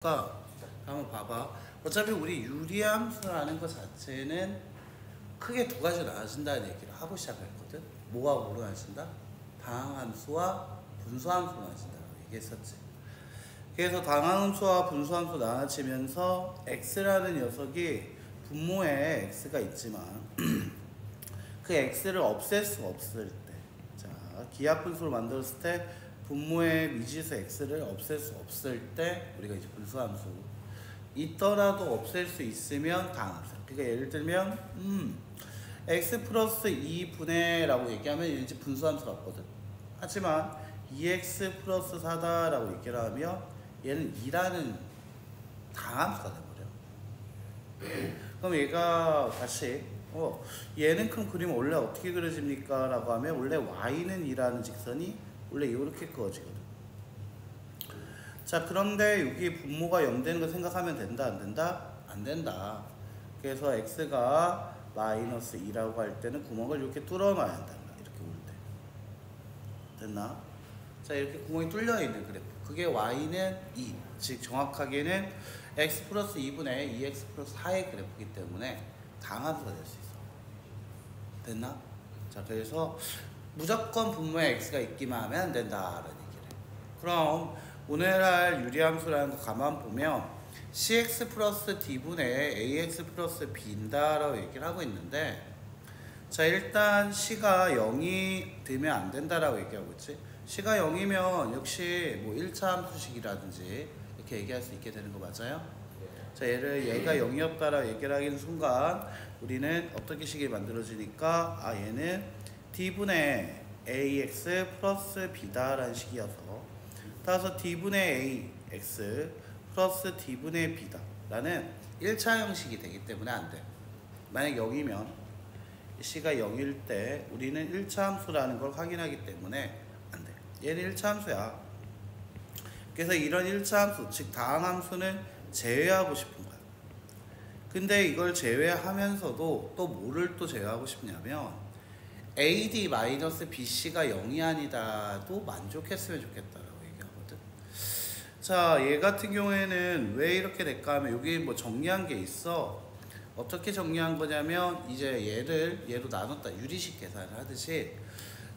한번 봐봐. 어차피 우리 유리함수라는 것 자체는 크게 두 가지로 나눠진다는 얘기를 하고 시작했거든. 뭐가 뭐로 나눠진다? 다항함수와 분수함수로 나눠진다고 얘기했었지. 그래서 다항함수와 분수함수 나눠지면서 x라는 녀석이 분모에 x가 있지만 그 x를 없앨 수 없을 때, 자 기하분수를 만들었을 때 분모의 미지수 x를 없앨 수 없을 때 우리가 이제 분수함수 있더라도 없앨 수 있으면 다항함수. 그러니까 예를 들면 x 플러스 2분의 라고 얘기하면 이제 분수함수 같거든. 하지만 2x 플러스 4다 라고 얘기를 하면 얘는 2라는 다항함수가 돼버려. 그럼 얘가 다시 얘는 그럼 그림 원래 어떻게 그려집니까? 라고 하면 원래 y는 2라는 직선이 원래 이렇게 그어지거든. 자, 그런데 여기 분모가 0 되는 거 생각하면 된다, 안 된다? 안 된다. 그래서 x가 마이너스 2라고 할 때는 구멍을 이렇게 뚫어놔야 한다. 이렇게 올 때. 됐나? 자, 이렇게 구멍이 뚫려 있는 그래프. 그게 y는 2. 즉, 정확하게는 x 플러스 2분의 2x 플러스 4의 그래프이기 때문에 다항함수가 될 수 있어. 됐나? 자, 그래서 무조건 분모에 x가 있기만 하면 안 된다라는 얘기를 해. 그럼 오늘 할 유리함수라는 거 가만 보면 cx 플러스 d분의 ax 플러스 b인다라고 얘기를 하고 있는데, 자 일단 c가 0이 되면 안 된다라고 얘기하고 있지. c가 0이면 역시 뭐 1차 함수식이라든지 이렇게 얘기할 수 있게 되는 거 맞아요? 자 얘가 0이었다라고 얘기를 하는 순간 우리는 어떻게 식이 만들어지니까 얘는 d분의 ax 플러스 b다라는 식이어서, 따라서 d분의 ax 플러스 d분의 b다 라는 1차 형식이 되기 때문에 안 돼. 만약 0이면 c가 0일 때 우리는 1차 함수라는 걸 확인하기 때문에 안 돼. 얘는 1차 함수야. 그래서 이런 1차 함수, 즉 다항함수는 제외하고 싶은 거야. 근데 이걸 제외하면서도 또 뭐를 또 제외하고 싶냐면 AD-BC가 0이 아니다도 만족했으면 좋겠다라고 얘기하거든. 자, 얘 같은 경우에는 왜 이렇게 될까 하면 여기 뭐 정리한 게 있어. 어떻게 정리한 거냐면 이제 얘로 나눴다. 유리식 계산을 하듯이,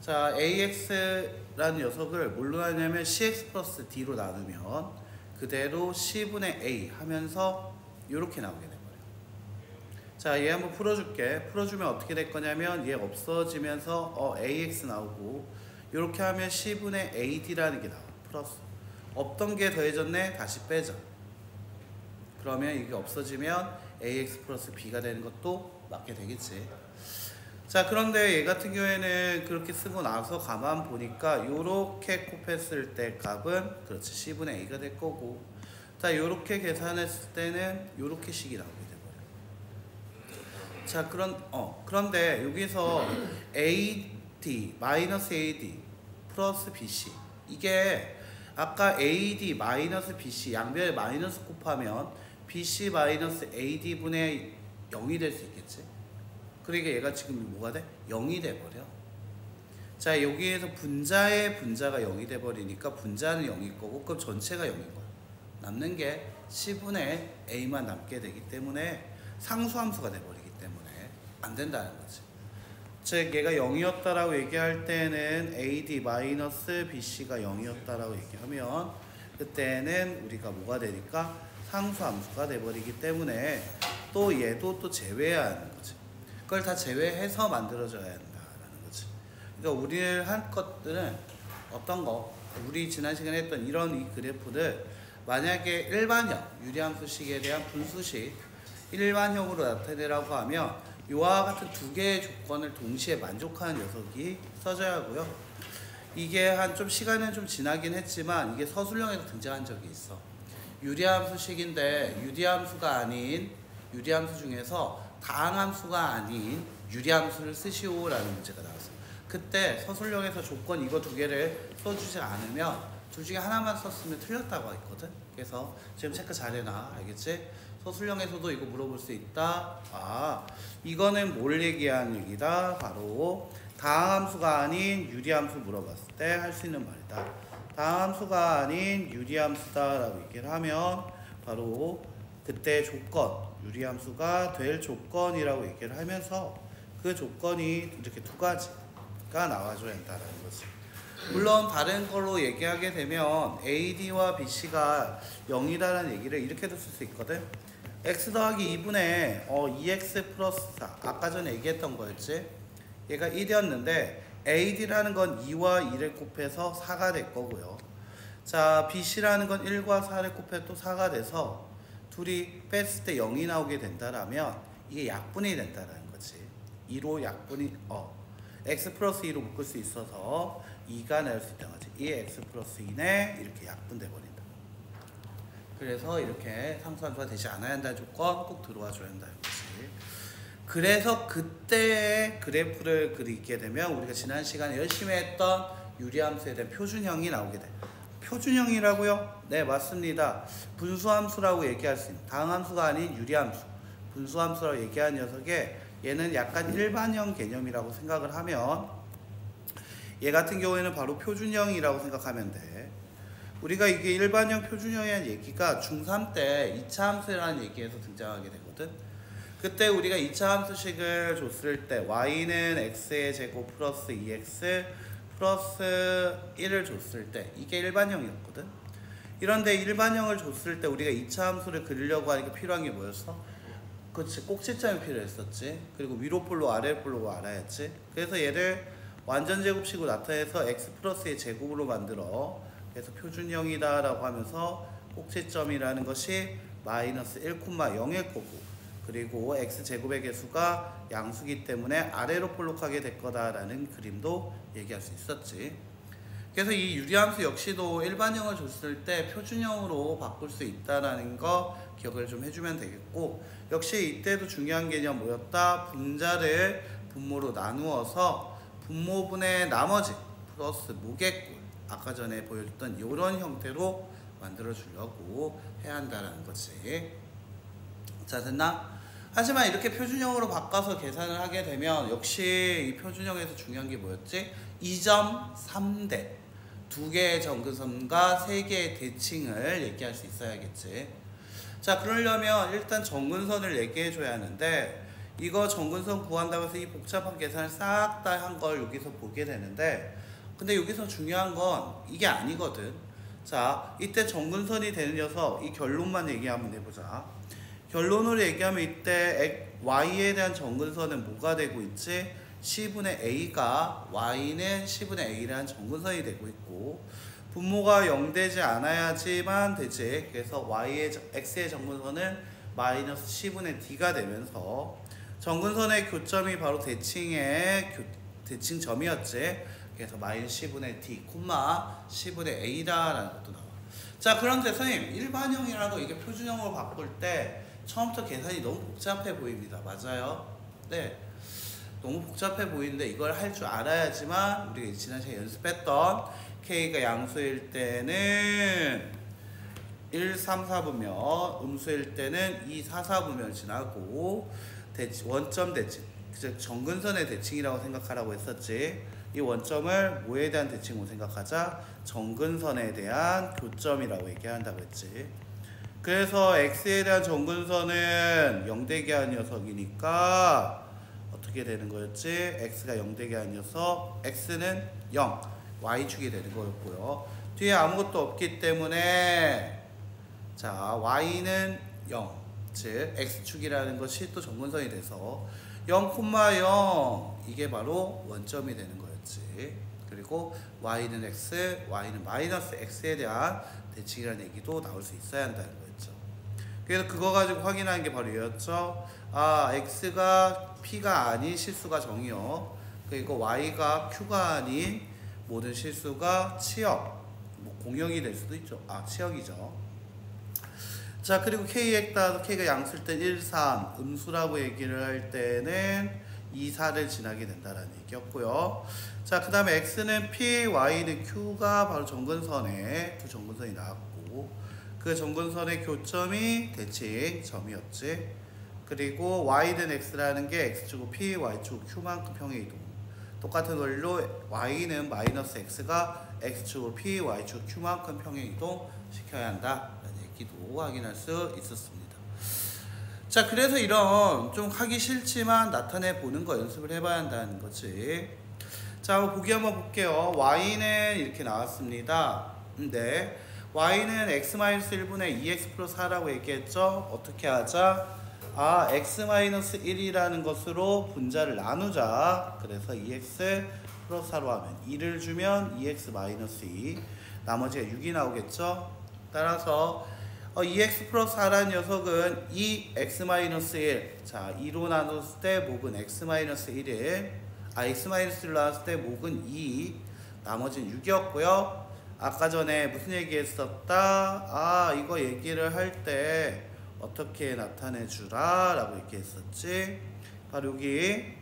자 AX라는 녀석을 뭘로 하냐면 CX 플러스 D로 나누면 그대로 C분의 A 하면서 이렇게 나오게 돼. 자, 얘 한번 풀어줄게. 풀어주면 어떻게 될 거냐면 얘 없어지면서 AX 나오고, 이렇게 하면 C분의 AD라는 게 나와. 플러스 없던 게 더해졌네. 다시 빼자. 그러면 이게 없어지면 AX 플러스 B가 되는 것도 맞게 되겠지. 자, 그런데 얘 같은 경우에는 그렇게 쓰고 나서 가만 보니까 요렇게 곱했을 때 값은 그렇지 C분의 A가 될 거고, 자 요렇게 계산했을 때는 요렇게 식이 나오게 돼. 자, 그런데 여기서 AD, 마이너스 AD, 플러스 BC, 이게 아까 AD, 마이너스 BC, 양변에 마이너스 곱하면 BC 마이너스 AD분의 0이 될 수 있겠지? 그러니까 얘가 지금 뭐가 돼? 0이 돼버려. 자, 여기에서 분자의 분자가 0이 돼버리니까 분자는 0일 거고, 그럼 전체가 0인 거야. 남는 게 C분의 A만 남게 되기 때문에 상수함수가 돼버려. 안 된다는 거지. 즉 얘가 0이었다라고 얘기할 때는 AD-BC가 0이었다라고 얘기하면 그때는 우리가 뭐가 되니까 상수함수가 돼버리기 때문에 또 얘도 또 제외해야 하는 거지. 그걸 다 제외해서 만들어져야 한다라는 거지. 그러니까 우리를 한 것들은 어떤 거, 우리 지난 시간에 했던 이런 이 그래프들, 만약에 일반형 유리함수식에 대한 분수식 일반형으로 나타내라고 하면 이와 같은 두 개의 조건을 동시에 만족하는 녀석이 써져야 하고요. 이게 한 좀 시간은 좀 지나긴 했지만 이게 서술형에서 등장한 적이 있어. 유리함수식인데 유리함수가 아닌, 유리함수 중에서 다항함수가 아닌 유리함수를 쓰시오라는 문제가 나왔어요. 그때 서술형에서 조건 이거 두 개를 써주지 않으면 둘 중에 하나만 썼으면 틀렸다고 했거든. 그래서 지금 체크 잘 해놔. 알겠지? 서술형에서도 이거 물어볼 수 있다. 이거는 뭘 얘기하는 얘기다? 바로 다항함수가 아닌 유리함수 물어봤을 때 할 수 있는 말이다. 다항함수가 아닌 유리함수다 라고 얘기를 하면 바로 그때 조건, 유리함수가 될 조건이라고 얘기를 하면서 그 조건이 이렇게 두 가지가 나와줘야 한다는 거지. 물론 다른 걸로 얘기하게 되면 AD와 BC가 0이다라는 얘기를 이렇게도 쓸 수 있거든. x 더하기 2분의 2x 플러스 4 아까 전에 얘기했던 거였지. 얘가 1이었는데 AD라는 건 2와 2를 곱해서 4가 될 거고요. 자, BC라는 건 1과 4를 곱해 또 4가 돼서 둘이 뺐을 때 0이 나오게 된다라면 이게 약분이 된다라는 거지. 2로 약분이 x 플러스 2로 묶을 수 있어서 2가 나올 수 있다는 거지. 2의 x 플러스 2네 이렇게 약분돼 버린다. 그래서 이렇게 상수함수가 되지 않아야 한다는 조건 꼭 들어와 줘야 한다는 거지. 그래서 그때의 그래프를 그리게 되면 우리가 지난 시간에 열심히 했던 유리함수에 대한 표준형이 나오게 돼. 표준형이라고요? 네, 맞습니다. 분수함수라고 얘기할 수 있는 다항함수가 아닌 유리함수, 분수함수라고 얘기한 녀석에 얘는 약간 일반형 개념이라고 생각을 하면 얘 같은 경우에는 바로 표준형이라고 생각하면 돼. 우리가 이게 일반형 표준형이라는 얘기가 중3 때 2차 함수라는 얘기에서 등장하게 되거든. 그때 우리가 2차 함수식을 줬을 때 y는 x의 제곱 플러스 2x 플러스 1을 줬을 때 이게 일반형이었거든. 이런데 일반형을 줬을 때 우리가 2차 함수를 그리려고 하니까 필요한 게 뭐였어? 그렇지, 꼭지점이 필요했었지. 그리고 위로 볼로 아래 볼로 알아야지. 그래서 얘를 완전 제곱식으로 나타내서 x 플러스의 제곱으로 만들어. 그래서 표준형이다 라고 하면서 꼭지점이라는 것이 마이너스 1,0일 거고, 그리고 x제곱의 개수가 양수기 때문에 아래로 볼록하게 될 거다라는 그림도 얘기할 수 있었지. 그래서 이 유리함수 역시도 일반형을 줬을 때 표준형으로 바꿀 수 있다는 거 기억을 좀 해주면 되겠고, 역시 이때도 중요한 개념 뭐였다? 분자를 분모로 나누어서 분모분의 나머지 플러스 모개꼴, 아까 전에 보여줬던 이런 형태로 만들어 주려고 해야 한다는 거지. 자, 됐나? 하지만 이렇게 표준형으로 바꿔서 계산을 하게 되면 역시 이 표준형에서 중요한 게 뭐였지? 2.3대 2개의 정근선과 3개의 대칭을 얘기할 수 있어야겠지. 자, 그러려면 일단 정근선을 얘기해 줘야 하는데, 이거 정근선 구한다고 해서 이 복잡한 계산을 싹 다 한 걸 여기서 보게 되는데, 근데 여기서 중요한 건 이게 아니거든. 자, 이때 정근선이 되는 녀석, 이 결론만 얘기하면 해보자. 결론으로 얘기하면 이때 y에 대한 정근선은 뭐가 되고 있지? c분의 a가 y는 c분의 a라는 정근선이 되고 있고, 분모가 0 되지 않아야지만 되지. 그래서 x의 정근선은 마이너스 c분의 d가 되면서 정근선의 교점이 바로 대칭점이었지. 그래서 마이너스 c분의 d, c분의 a다라는 것도 나와. 자, 그런데 선생님, 일반형이라고 이게 표준형으로 바꿀 때 처음부터 계산이 너무 복잡해 보입니다. 맞아요? 네, 너무 복잡해 보이는데 이걸 할 줄 알아야지만 우리가 지난 시간에 연습했던 K가 양수일 때는 1, 3, 4분면, 음수일 때는 2, 4, 4분면을 지나고 원점 대칭, 즉 정근선의 대칭이라고 생각하라고 했었지. 이 원점을 뭐에 대한 대칭으로 생각하자? 정근선에 대한 교점이라고 얘기한다고 했지. 그래서 x에 대한 정근선은 0되게 한 녀석이니까 어떻게 되는 거였지? x가 0되게 한 녀석, x는 0, y축이 되는 거였고요. 뒤에 아무것도 없기 때문에 자, y는 0, 즉 x축이라는 것이 또 정근선이 돼서 0,0 이게 바로 원점이 되는 거였지. 그리고 y는 x, y는 마이너스 x에 대한 대칭이라는 얘기도 나올 수 있어야 한다는 거였죠. 그래서 그거 가지고 확인하는 게 바로 이였죠. 아, x가 p가 아닌 실수가 정이요, 그리고 y가 q가 아닌 모든 실수가 치역, 뭐 공역이 될 수도 있죠. 아, 치역이죠. 자, 그리고 k가 양수일 땐 1, 3, 음수라고 얘기를 할 때는 2, 4를 지나게 된다는 얘기였고요. 자, 그 다음에 x는 p, y는 q가 바로 정근선에 두 정근선이 나왔고, 그 정근선의 교점이 대칭점이었지. 그리고 y는 x라는 게 x축은 p, y축은 q만큼 평행 이동. 똑같은 원리로 y는 마이너스 x가 x축은 p, y축 q만큼 평행 이동 시켜야 한다라는 얘기. 있기도 확인할 수 있었습니다. 자, 그래서 이런 좀 하기 싫지만 나타내 보는 거 연습을 해봐야 한다는 거지. 자, 한번 보기 한번 볼게요. y는 이렇게 나왔습니다. 네, y는 x-1분의 2x 플러스 4라고 얘기했죠. 어떻게 하자? x-1이라는 것으로 분자를 나누자. 그래서 2x 플러스 4로 하면 2를 주면 2x-2, 나머지가 6이 나오겠죠. 따라서 2x 플러스 4라는 녀석은 2x-1. 자, 2로 나눴을 때 목은 x-1을, x-1을 나눴을 때 목은 2, 나머지는 6이었고요. 아까 전에 무슨 얘기했었다? 이거 얘기를 할 때 어떻게 나타내 주라 라고 얘기했었지. 바로 여기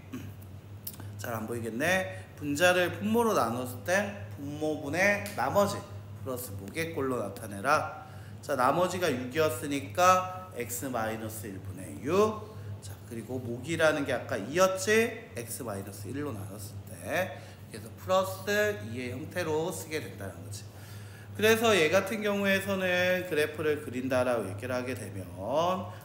잘 안 보이겠네. 분자를 분모로 나눴을 때 분모분의 나머지 플러스 목의 꼴로 나타내라. 자, 나머지가 6이었으니까 x-1분의 6. 자, 그리고 목이라는 게 아까 2였지? x-1로 나눴을 때. 그래서 플러스 2의 형태로 쓰게 된다는 거지. 그래서 얘 같은 경우에서는 그래프를 그린다라고 얘기를 하게 되면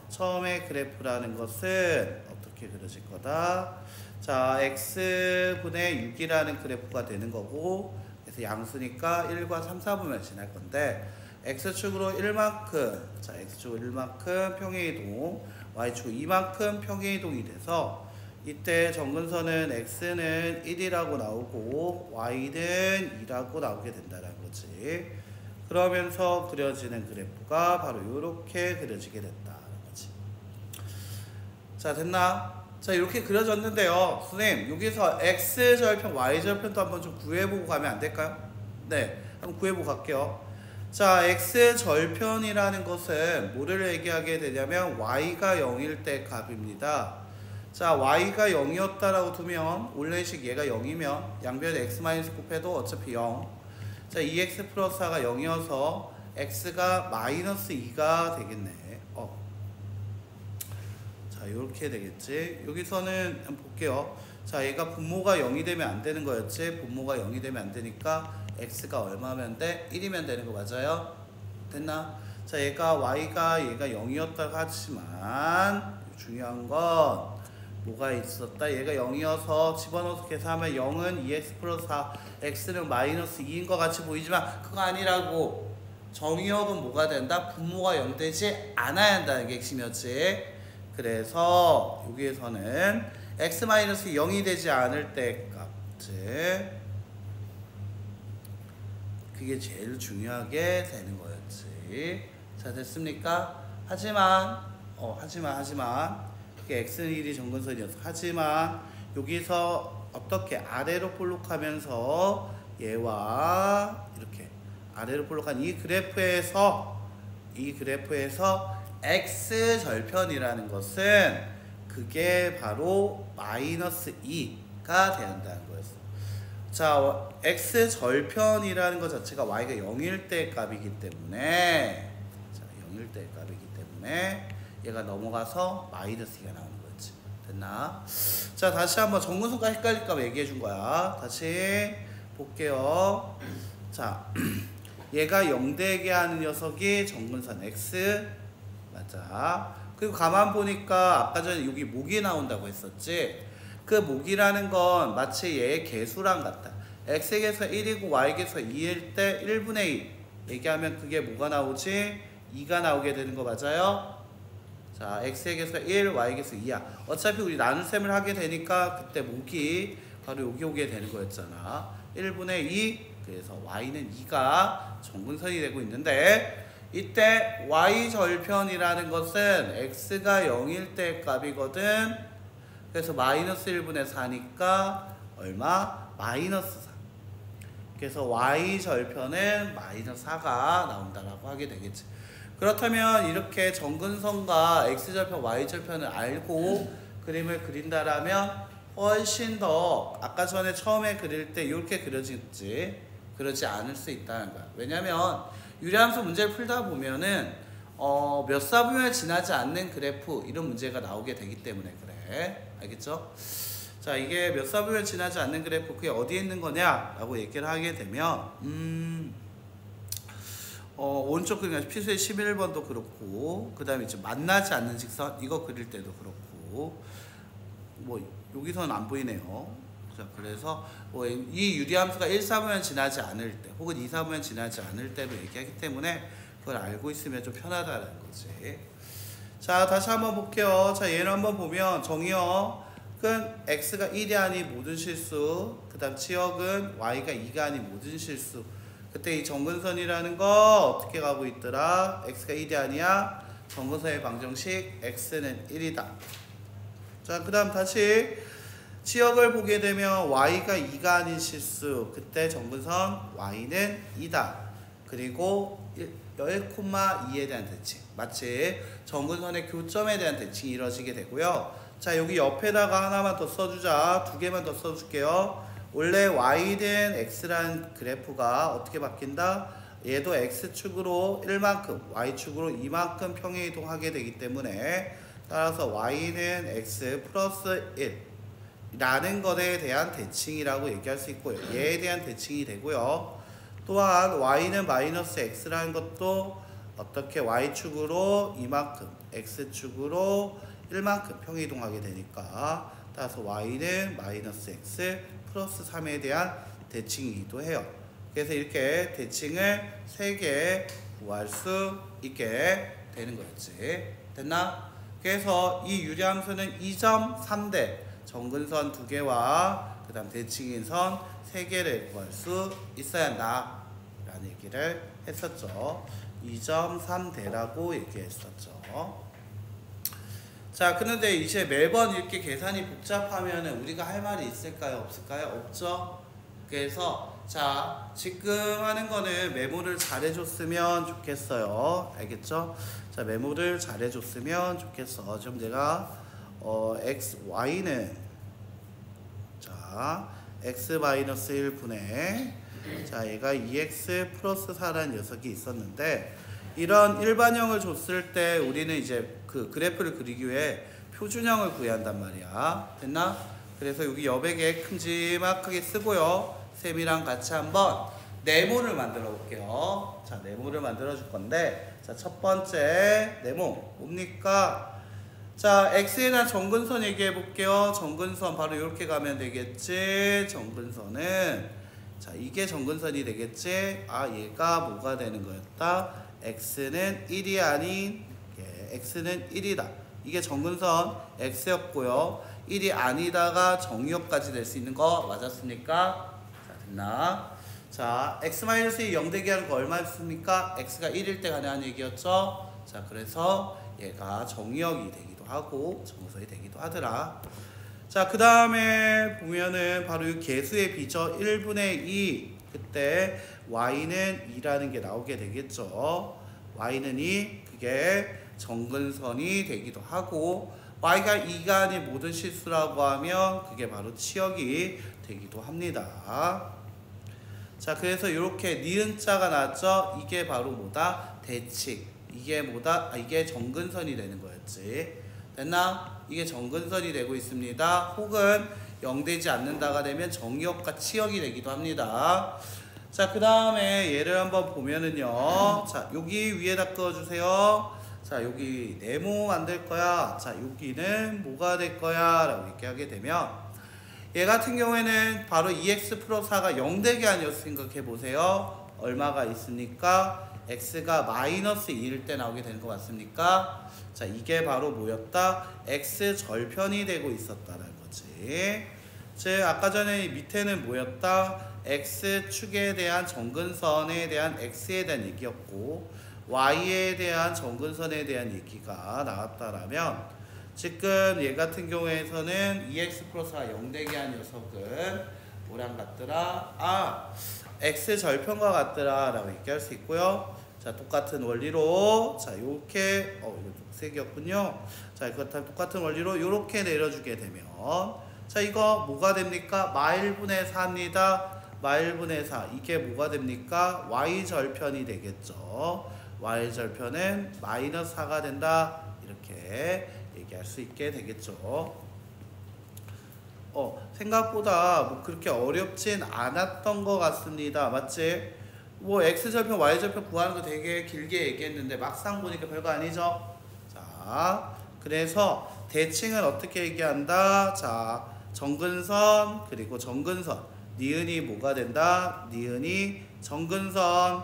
처음에 그래프라는 것은 어떻게 그려질 거다? 자, x분의 6이라는 그래프가 되는 거고, 그래서 양수니까 1과 3, 4분면 지날 건데, x축으로 1만큼, 자, x축으로 1만큼 평행이동, y축으로 2만큼 평행이동이 돼서 이때 정근선은 x는 1이라고 나오고 y는 2라고 나오게 된다는 거지. 그러면서 그려지는 그래프가 바로 이렇게 그려지게 된다는 거지. 자, 됐나? 자, 이렇게 그려졌는데요. 선생님, 여기서 x절편, y절편도 한번 좀 구해보고 가면 안 될까요? 네, 한번 구해보고 갈게요. 자, x절편이라는 것은 뭐를 얘기하게 되냐면 y가 0일 때 값입니다. 자, y가 0이었다라고 두면 원래식 얘가 0이면 양변에 x-9 곱해도 어차피 0. 자, 2x 플러스 4가 0이어서 x가 마이너스 2가 되겠네. 자, 이렇게 되겠지. 여기서는 한번 볼게요. 자, 얘가 분모가 0이 되면 안 되는 거였지. 분모가 0이 되면 안 되니까 x가 얼마면 돼? 1이면 되는 거 맞아요? 됐나? 자, 얘가 0이었다고 하지만 중요한 건 뭐가 있었다? 얘가 0이어서 집어넣어서 계산하면 0은 2x 플러스 4, x는 마이너스 2인 것 같이 보이지만 그거 아니라고. 정의역은 뭐가 된다? 분모가 0 되지 않아야 한다는 게 핵심이었지. 그래서 여기에서는 x-0이 되지 않을 때 값, 그게 제일 중요하게 되는 거였지. 자, 됐습니까? 하지만 그게 x는 1이 정근선이었어. 하지만 여기서 어떻게 아래로 볼록하면서 얘와 이렇게 아래로 볼록한 이 그래프에서 x절편이라는 것은 그게 바로 마이너스 2가 돼야 한다는 거였어. 자, x절편이라는 것 자체가 y가 0일 때 값이기 때문에, 자, 0일 때 값이기 때문에 얘가 넘어가서 마이너스 2가 나오는 거였지. 됐나? 자, 다시 한번 정근선과 헷갈릴까 봐 얘기해 준 거야. 다시 볼게요. 자, 얘가 0 되게 하는 녀석이 정근선 x. 맞아. 그리고 가만 보니까 아까 전에 여기 목이 나온다고 했었지. 그 목이라는 건 마치 얘의 개수랑 같다. x의 개수가 1이고 y의 개수가 2일 때 1분의 2 얘기하면 그게 뭐가 나오지? 2가 나오게 되는 거 맞아요? 자, x의 개수가 1, y의 개수가 2야. 어차피 우리 나눗셈을 하게 되니까 그때 목이 바로 여기 오게 되는 거였잖아. 1분의 2, 그래서 y는 2가 정근선이 되고 있는데, 이때 y절편이라는 것은 x가 0일 때 값이거든. 그래서 마이너스 1분의 4니까 얼마? 마이너스 4. 그래서 y절편은 마이너스 4가 나온다라고 하게 되겠지. 그렇다면 이렇게 정근선과 x절편, y절편을 알고 그림을 그린다라면 훨씬 더 아까 전에 처음에 그릴 때 이렇게 그려지지, 그러지 않을 수 있다는 거야. 왜냐면 유리함수 문제를 풀다 보면은 몇 사분면을 지나지 않는 그래프 이런 문제가 나오게 되기 때문에 그래. 알겠죠? 자, 이게 몇 사분면을 지나지 않는 그래프 그게 어디에 있는 거냐 라고 얘기를 하게 되면 오른쪽 그림 필수의 11번도 그렇고, 그 다음에 이제 만나지 않는 직선 이거 그릴 때도 그렇고, 뭐 여기서는 안 보이네요. 자, 그래서 뭐 이 유리함수가 1, 4분면 지나지 않을 때 혹은 2, 4분면 지나지 않을 때로 얘기하기 때문에 그걸 알고 있으면 좀 편하다는 거지. 자, 다시 한번 볼게요. 자, 얘를 한번 보면 정의역은 x가 1이 아닌 모든 실수, 그 다음 치역은 y가 2가 아닌 모든 실수. 그때 이 정근선이라는 거 어떻게 가고 있더라? x가 1이 아니야. 정근선의 방정식 x는 1이다. 자, 그 다음 다시 치역을 보게 되면 y가 2가 아닌 실수, 그때 정근선 y는 2다. 그리고 1,2에 대한 대칭, 마치 정근선의 교점에 대한 대칭이 이루어지게 되고요. 자, 여기 옆에다가 하나만 더 써주자. 두 개만 더 써줄게요. 원래 y는 x라는 그래프가 어떻게 바뀐다? 얘도 x축으로 1만큼, y축으로 2만큼 평행 이동하게 되기 때문에 따라서 y는 x 플러스 1 라는 것에 대한 대칭이라고 얘기할 수 있고요. 얘에 대한 대칭이 되고요. 또한 y는 마이너스 x라는 것도 어떻게 y축으로 이만큼, x축으로 1만큼 평이동하게 되니까 따라서 y는 마이너스 x 플러스 3에 대한 대칭이기도 해요. 그래서 이렇게 대칭을 3개 구할 수 있게 되는 거였지. 됐나? 그래서 이 유리함수는 2.3대 정근선 2개와 그 다음 대칭인 선 3개를 구할 수 있어야 한다 라는 얘기를 했었죠. 2.3대라고 얘기했었죠. 자, 그런데 이제 매번 이렇게 계산이 복잡하면 우리가 할 말이 있을까요? 없을까요? 없죠? 그래서 자, 지금 하는 거는 메모를 잘해줬으면 좋겠어요. 알겠죠? 자, 메모를 잘해줬으면 좋겠어. 지금 내가 x, y는 자, x-1분의 자, 얘가 2x 플러스 4라는 녀석이 있었는데 이런 일반형을 줬을 때 우리는 이제 그 그래프를 그리기 위해 표준형을 구해야 한단 말이야. 됐나? 그래서 여기 여백에 큼지막하게 쓰고요. 쌤이랑 같이 한번 네모를 만들어 볼게요. 자, 네모를 만들어 줄 건데 자, 첫 번째 네모 뭡니까? 자, x에 대한 정근선 얘기해 볼게요. 정근선 바로 이렇게 가면 되겠지. 정근선은 자, 이게 정근선이 되겠지. 아, 얘가 뭐가 되는 거였다? x는 1이 아닌 x는 1이다. 이게 정근선 x였고요. 1이 아니다가 정의역까지 될 수 있는 거 맞았습니까? 자, 됐나? 자, x-2 0대기 하는 거 얼마였습니까? x가 1일 때 가능한 얘기였죠. 자, 그래서 얘가 정의역이 되기도 하고 정근선이 되기도 하더라. 자, 그 다음에 보면은 바로 이 개수의 비죠. 1분의 2 그때 y는 2라는 게 나오게 되겠죠. y는 2 그게 정근선이 되기도 하고 y가 2가 아닌 모든 실수라고 하면 그게 바로 치역이 되기도 합니다. 자, 그래서 이렇게 니은자가 나왔죠. 이게 바로 뭐다? 대칭. 이게 뭐다? 이게 정근선이 되는 거였지. 됐나? 이게 정근선이 되고 있습니다. 혹은 0되지 않는다가 되면 정의역과 치역이 되기도 합니다. 자, 그 다음에 얘를 한번 보면은요. 자, 여기 위에다 그어주세요. 자, 여기 네모 만들 거야. 자, 여기는 뭐가 될 거야? 라고 얘기하게 되면 얘 같은 경우에는 바로 2x 플러스 4가 0되게 아니었어. 생각해 보세요. 얼마가 있습니까? x가 마이너스 2일 때 나오게 되는 거 맞습니까? 자, 이게 바로 뭐였다? x 절편이 되고 있었다는 거지. 즉 아까 전에 밑에는 뭐였다? x축에 대한 정근선에 대한 x에 대한 얘기였고 y에 대한 정근선에 대한 얘기가 나왔다라면 지금 얘 같은 경우에서는 2x 플러스가 0되게 한 녀석은 뭐랑 같더라? 아, x 절편과 같더라 라고 얘기할 수 있고요. 자, 똑같은 원리로 자, 요렇게 이거 녹색이었군요. 자, 이거 똑같은 원리로 요렇게 내려주게 되면 자, 이거 뭐가 됩니까? 마일분의 4입니다. 마일분의 4 이게 뭐가 됩니까? y절편이 되겠죠. y절편은 마이너스 4가 된다. 이렇게 얘기할 수 있게 되겠죠. 생각보다 뭐 그렇게 어렵진 않았던 것 같습니다. 맞지? 뭐 x절편 y절편 구하는 거 되게 길게 얘기했는데 막상 보니까 별거 아니죠. 자, 그래서 대칭은 어떻게 얘기한다? 자, 정근선 그리고 정근선 니은이 뭐가 된다? 니은이 정근선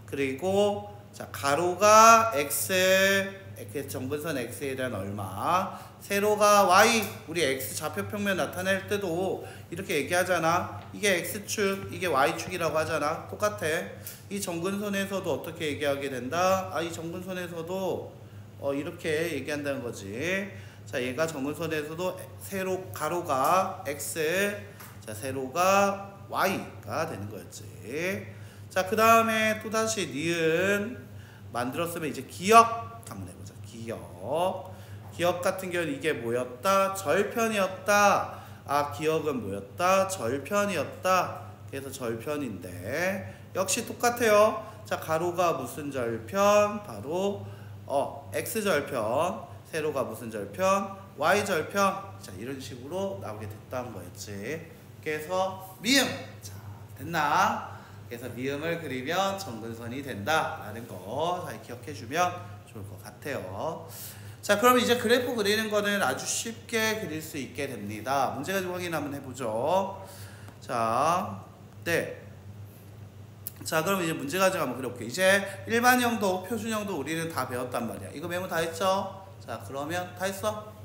그리고 자 가로가 x 정근선 x에 대한 얼마 세로가 y 우리 x 좌표평면 나타낼 때도 이렇게 얘기하잖아. 이게 x축 이게 y축이라고 하잖아. 똑같아. 이 정근선에서도 어떻게 얘기하게 된다? 이 정근선에서도 이렇게 얘기한다는 거지. 자 얘가 정근선에서도 세로 가로가 x 자 세로가 y가 되는 거였지. 자 그 다음에 또다시 니은 만들었으면 이제 기역 한번 해보자. 기역 같은 경우는 이게 뭐였다? 절편이었다. 기역은 뭐였다? 절편이었다. 그래서 절편인데 역시 똑같아요. 자 가로가 무슨 절편? 바로 x절편. 세로가 무슨 절편? y절편. 자 이런 식으로 나오게 됐다는 거였지. 그래서 미음. 자 됐나? 그래서 미음을 그리면 정근선이 된다라는 거 잘 기억해주면 좋을 것 같아요. 자 그럼 이제 그래프 그리는 거는 아주 쉽게 그릴 수 있게 됩니다. 문제 가지고 확인 한번 해보죠. 자, 네. 자 그럼 이제 문제 가지고 한번 그려볼게요. 이제 일반형도 표준형도 우리는 다 배웠단 말이야. 이거 메모 다 했죠? 자 그러면 다 했어?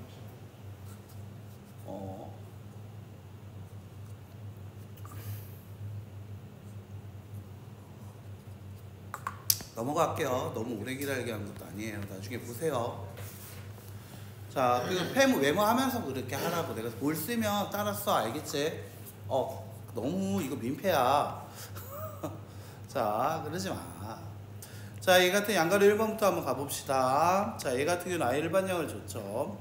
넘어갈게요. 너무 오래 기다리게 하는 것도 아니에요. 나중에 보세요. 자, 그리고 메모하면서 그렇게 하라고. 내가 뭘 쓰면 따라 써. 알겠지? 너무 이거 민폐야. 자, 그러지 마. 자, 얘 같은 양가로 1번부터 한번 가봅시다. 자, 얘 같은 경우는 일반형을 줬죠.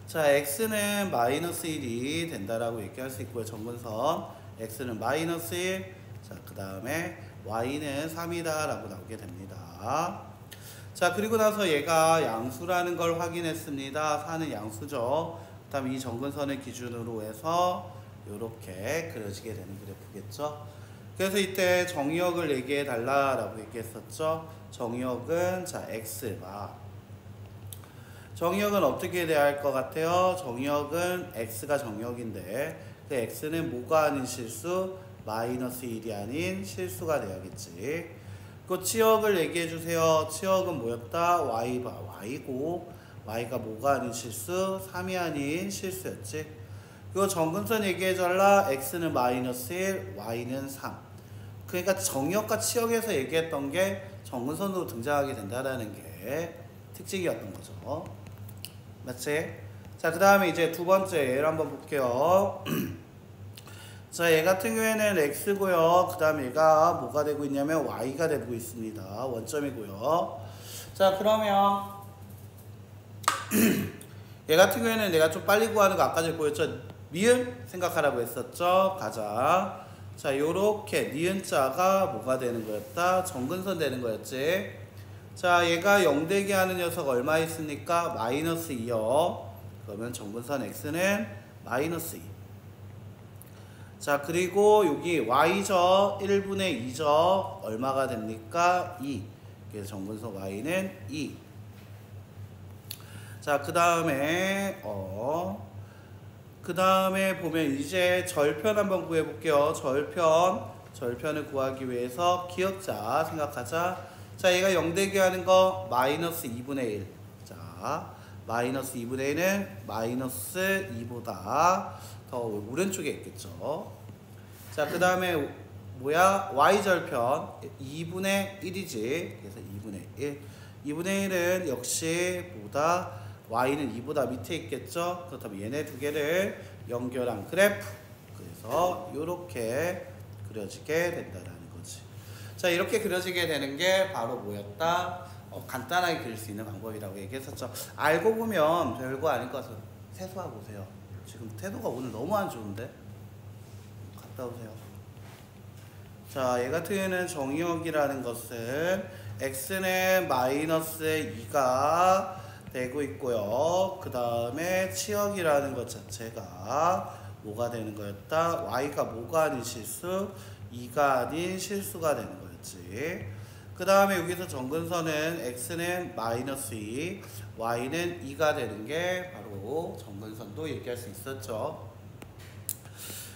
자, x는 마이너스 1이 된다라고 얘기할 수 있고요. 정근선. x는 마이너스 1. 자, 그 다음에 y는 3이다 라고 나오게 됩니다. 자 그리고 나서 얘가 양수라는 걸 확인했습니다. 4는 양수죠. 그 다음에 이 정근선을 기준으로 해서 이렇게 그려지게 되는 그래프겠죠. 그래서 이때 정의역을 얘기해 달라라고 얘기했었죠. 정의역은 자 x가 정의역은 어떻게 돼야 할 것 같아요? 정의역은 x가 정의역인데 그 x는 뭐가 아닌 실수? 마이너스 1이 아닌 실수가 돼야겠지. 그 치역을 얘기해 주세요. 치역은 뭐였다? y고 y가 뭐가 아닌 실수? 3이 아닌 실수였지. 그리고 정근선 얘기해 달라. x는 마이너스 1, y는 3. 그러니까 정역과 치역에서 얘기했던 게 정근선으로 등장하게 된다는 게 특징이었던 거죠. 맞지? 자, 그 다음에 이제 두 번째 얘를 한번 볼게요. 자, 얘 같은 경우에는 x고요. 그 다음에 얘가 뭐가 되고 있냐면 y가 되고 있습니다. 원점이고요. 자, 그러면 얘 같은 경우에는 내가 좀 빨리 구하는 거 아까 전에 보였죠? 니은 생각하라고 했었죠? 가자. 자, 요렇게 니은자가 뭐가 되는 거였다? 정근선 되는 거였지. 자, 얘가 0되게 하는 녀석 얼마 있습니까? 마이너스 2요. 그러면 정근선 x는 마이너스 2. 자 그리고 여기 y죠. 1분의 2죠. 얼마가 됩니까? 2. 그래서 정근선 y는 2. 자 그 다음에 보면 이제 절편 한번 구해 볼게요. 절편을 구하기 위해서 기역자 생각하자. 자 얘가 0되게 하는 거 마이너스 2분의 1. 자 마이너스 2분의 1은 마이너스 2보다 더 오른쪽에 있겠죠. 자, 그 다음에 뭐야? y절편 2분의 1이지. 그래서 2분의 1. 2분의 1은 역시 보다 y는 2보다 밑에 있겠죠. 그렇다면 얘네 두 개를 연결한 그래프. 그래서 이렇게 그려지게 된다는 거지. 자, 이렇게 그려지게 되는 게 바로 뭐였다? 간단하게 그릴 수 있는 방법이라고 얘기했었죠. 알고 보면 별거 아닐 것 같아서 세수하고 오세요. 지금 태도가 오늘 너무 안 좋은데? 갔다 오세요. 자, 얘 같은 경우에는 정의역이라는 것은 x는 마이너스 2가 되고 있고요. 그 다음에 치역이라는 것 자체가 뭐가 되는 거였다? y가 뭐가 아닌 실수? 2가 아닌 실수가 되는 거였지. 그 다음에 여기서 정근선은 x는 마이너스 2, y는 2가 되는 게 바로 정근선도 얘기할 수 있었죠.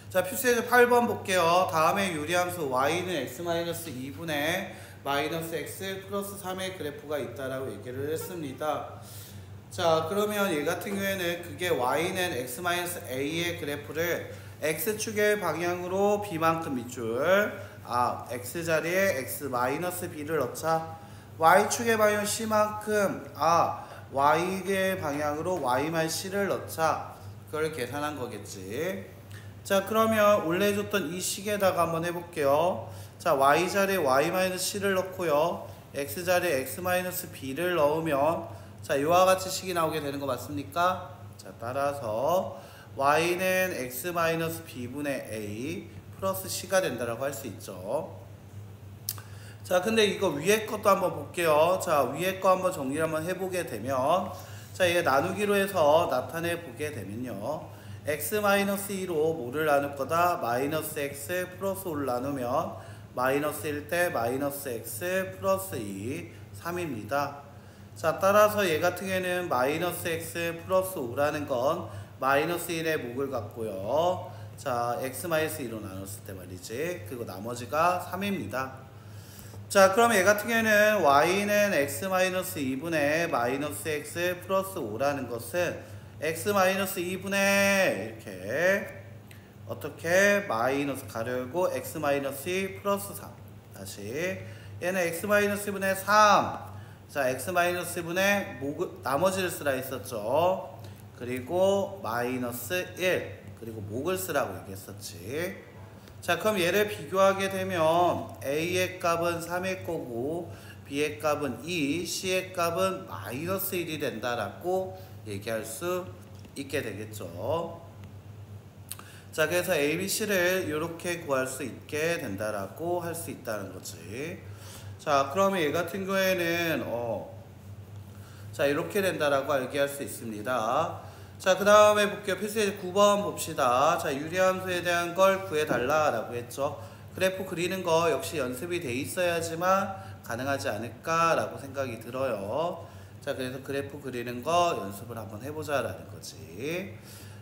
자, 필수에서 8번 볼게요. 다음에 유리함수 y는 x-2분의 마이너스 x 플러스 3의 그래프가 있다라고 얘기를 했습니다. 자, 그러면 얘 같은 경우에는 그게 y는 x-a의 그래프를 x축의 방향으로 b만큼 밑줄, x자리에 x-b를 넣자. y축의 방향 c만큼, y의 방향으로 y-c를 넣자. 그걸 계산한 거겠지. 자, 그러면 원래 줬던 이 식에다가 한번 해볼게요. 자, y자리에 y-c를 넣고요. x자리에 x-b를 넣으면 자, 이와 같이 식이 나오게 되는 거 맞습니까? 자, 따라서 y는 x-b분의 a 플러스 c가 된다라고 할 수 있죠. 자, 근데 이거 위에 것도 한번 볼게요. 자, 위에 거 한번 정리를 한번 해보게 되면 자, 얘 나누기로 해서 나타내 보게 되면요. x-2로 뭐를 나눌 거다? 마이너스 x 플러스 5를 나누면 마이너스 1 대 마이너스 x 플러스 2, 3입니다. 자, 따라서 얘 같은 경우에는 마이너스 x 플러스 5라는 건 마이너스 1의 목을 갖고요. 자, x-2로 나눴을 때 말이지. 그리고 나머지가 3입니다. 자, 그럼 얘 같은 경우에는 y는 x-2분의 마이너스 x 플러스 5라는 것은 x-2분의 이렇게 어떻게 마이너스 가로 열고 x-2 플러스 3. 다시 얘는 x-2분의 3. 자, x-2분의 나머지를 쓰라 했었죠. 그리고 마이너스 1. 그리고 목을 쓰라고 얘기했었지. 자, 그럼 얘를 비교하게 되면 a의 값은 3일 거고 b의 값은 2, c의 값은 마이너스 1이 된다라고 얘기할 수 있게 되겠죠. 자, 그래서 a, b, c를 이렇게 구할 수 있게 된다라고 할 수 있다는 거지. 자, 그러면 얘 같은 경우에는 자, 이렇게 된다라고 얘기할 수 있습니다. 자, 그 다음에 볼게요. 필수의 9번 봅시다. 자, 유리함수에 대한 걸 구해달라라고 했죠. 그래프 그리는 거 역시 연습이 돼 있어야지만 가능하지 않을까라고 생각이 들어요. 자, 그래서 그래프 그리는 거 연습을 한번 해보자라는 거지.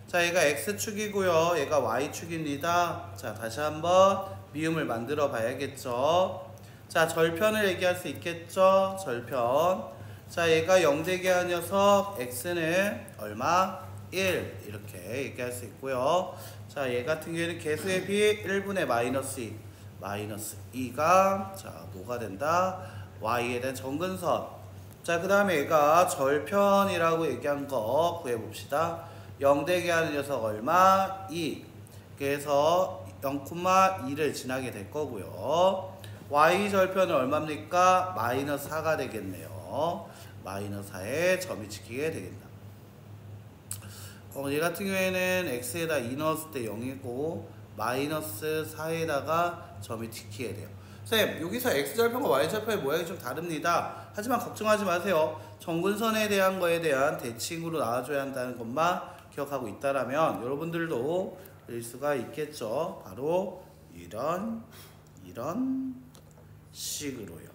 자, 얘가 x축이고요. 얘가 y축입니다. 자, 다시 한번 미음을 만들어 봐야겠죠. 자, 절편을 얘기할 수 있겠죠. 절편. 자, 얘가 0되게 한 녀석 x는 얼마? 1 이렇게 얘기할 수 있고요. 자, 얘 같은 경우에는 개수의 비 1분의 마이너스 2. 마이너스 2가 자, 뭐가 된다? y에 대한 정근선. 자, 그 다음에 얘가 절편이라고 얘기한 거 구해봅시다. 0되게 하는 녀석 얼마? 2. 그래서 0,2를 지나게 될 거고요. y 절편은 얼마입니까? 마이너스 4가 되겠네요. 마이너스 4에 점이 찍히게 되겠다. 얘 같은 경우에는 x에다 2 넣었을 때 0이고 마이너스 4에다가 점이 찍히게 돼요. 쌤, 여기서 x절편과 y절편의 모양이 좀 다릅니다. 하지만 걱정하지 마세요. 정근선에 대한 거에 대한 대칭으로 나와줘야 한다는 것만 기억하고 있다라면 여러분들도 일 수가 있겠죠. 바로 이런 식으로요.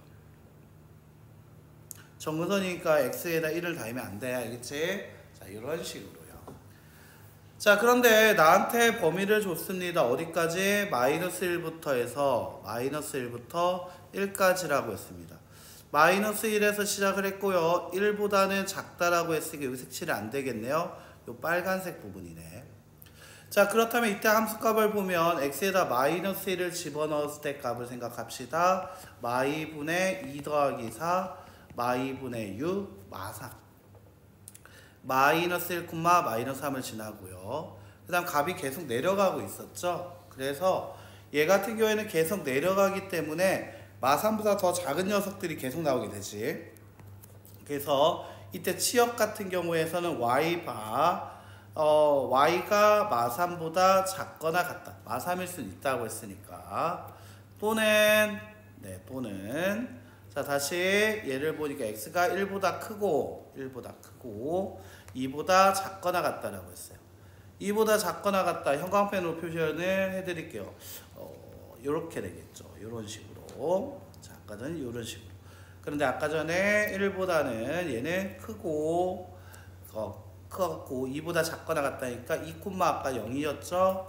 정근선이니까 x에다 1을 더하면 안 돼. 알겠지? 자, 이런 식으로요. 자, 그런데 나한테 범위를 줬습니다. 어디까지? 마이너스 1부터 해서 마이너스 1부터 1까지라고 했습니다. 마이너스 1에서 시작을 했고요. 1보다는 작다라고 했으니까 여기 색칠이 안 되겠네요. 요 빨간색 부분이네. 자, 그렇다면 이때 함수값을 보면 x에다 마이너스 1을 집어넣었을 때 값을 생각합시다. 마이분의 2 더하기 4 마이분의 6 마상 마이너스 1, 마이너스 3을 지나고요. 그 다음 값이 계속 내려가고 있었죠. 그래서 얘 같은 경우에는 계속 내려가기 때문에 마삼보다 더 작은 녀석들이 계속 나오게 되지. 그래서 이때 치역 같은 경우에서는 y가 마삼보다 작거나 같다. 마삼일 수 있다고 했으니까. 또는 자, 다시 얘를 보니까 x가 1보다 크고 2보다 작거나 같다라고 했어요. 2보다 작거나 같다. 형광펜으로 표현을 해드릴게요. 요렇게 되겠죠. 요런 식으로. 자, 아까는 요런 식으로. 그런데 아까 전에 1보다는 얘는 크고 커갖고 2보다 작거나 같다니까 2, 아까 0이었죠.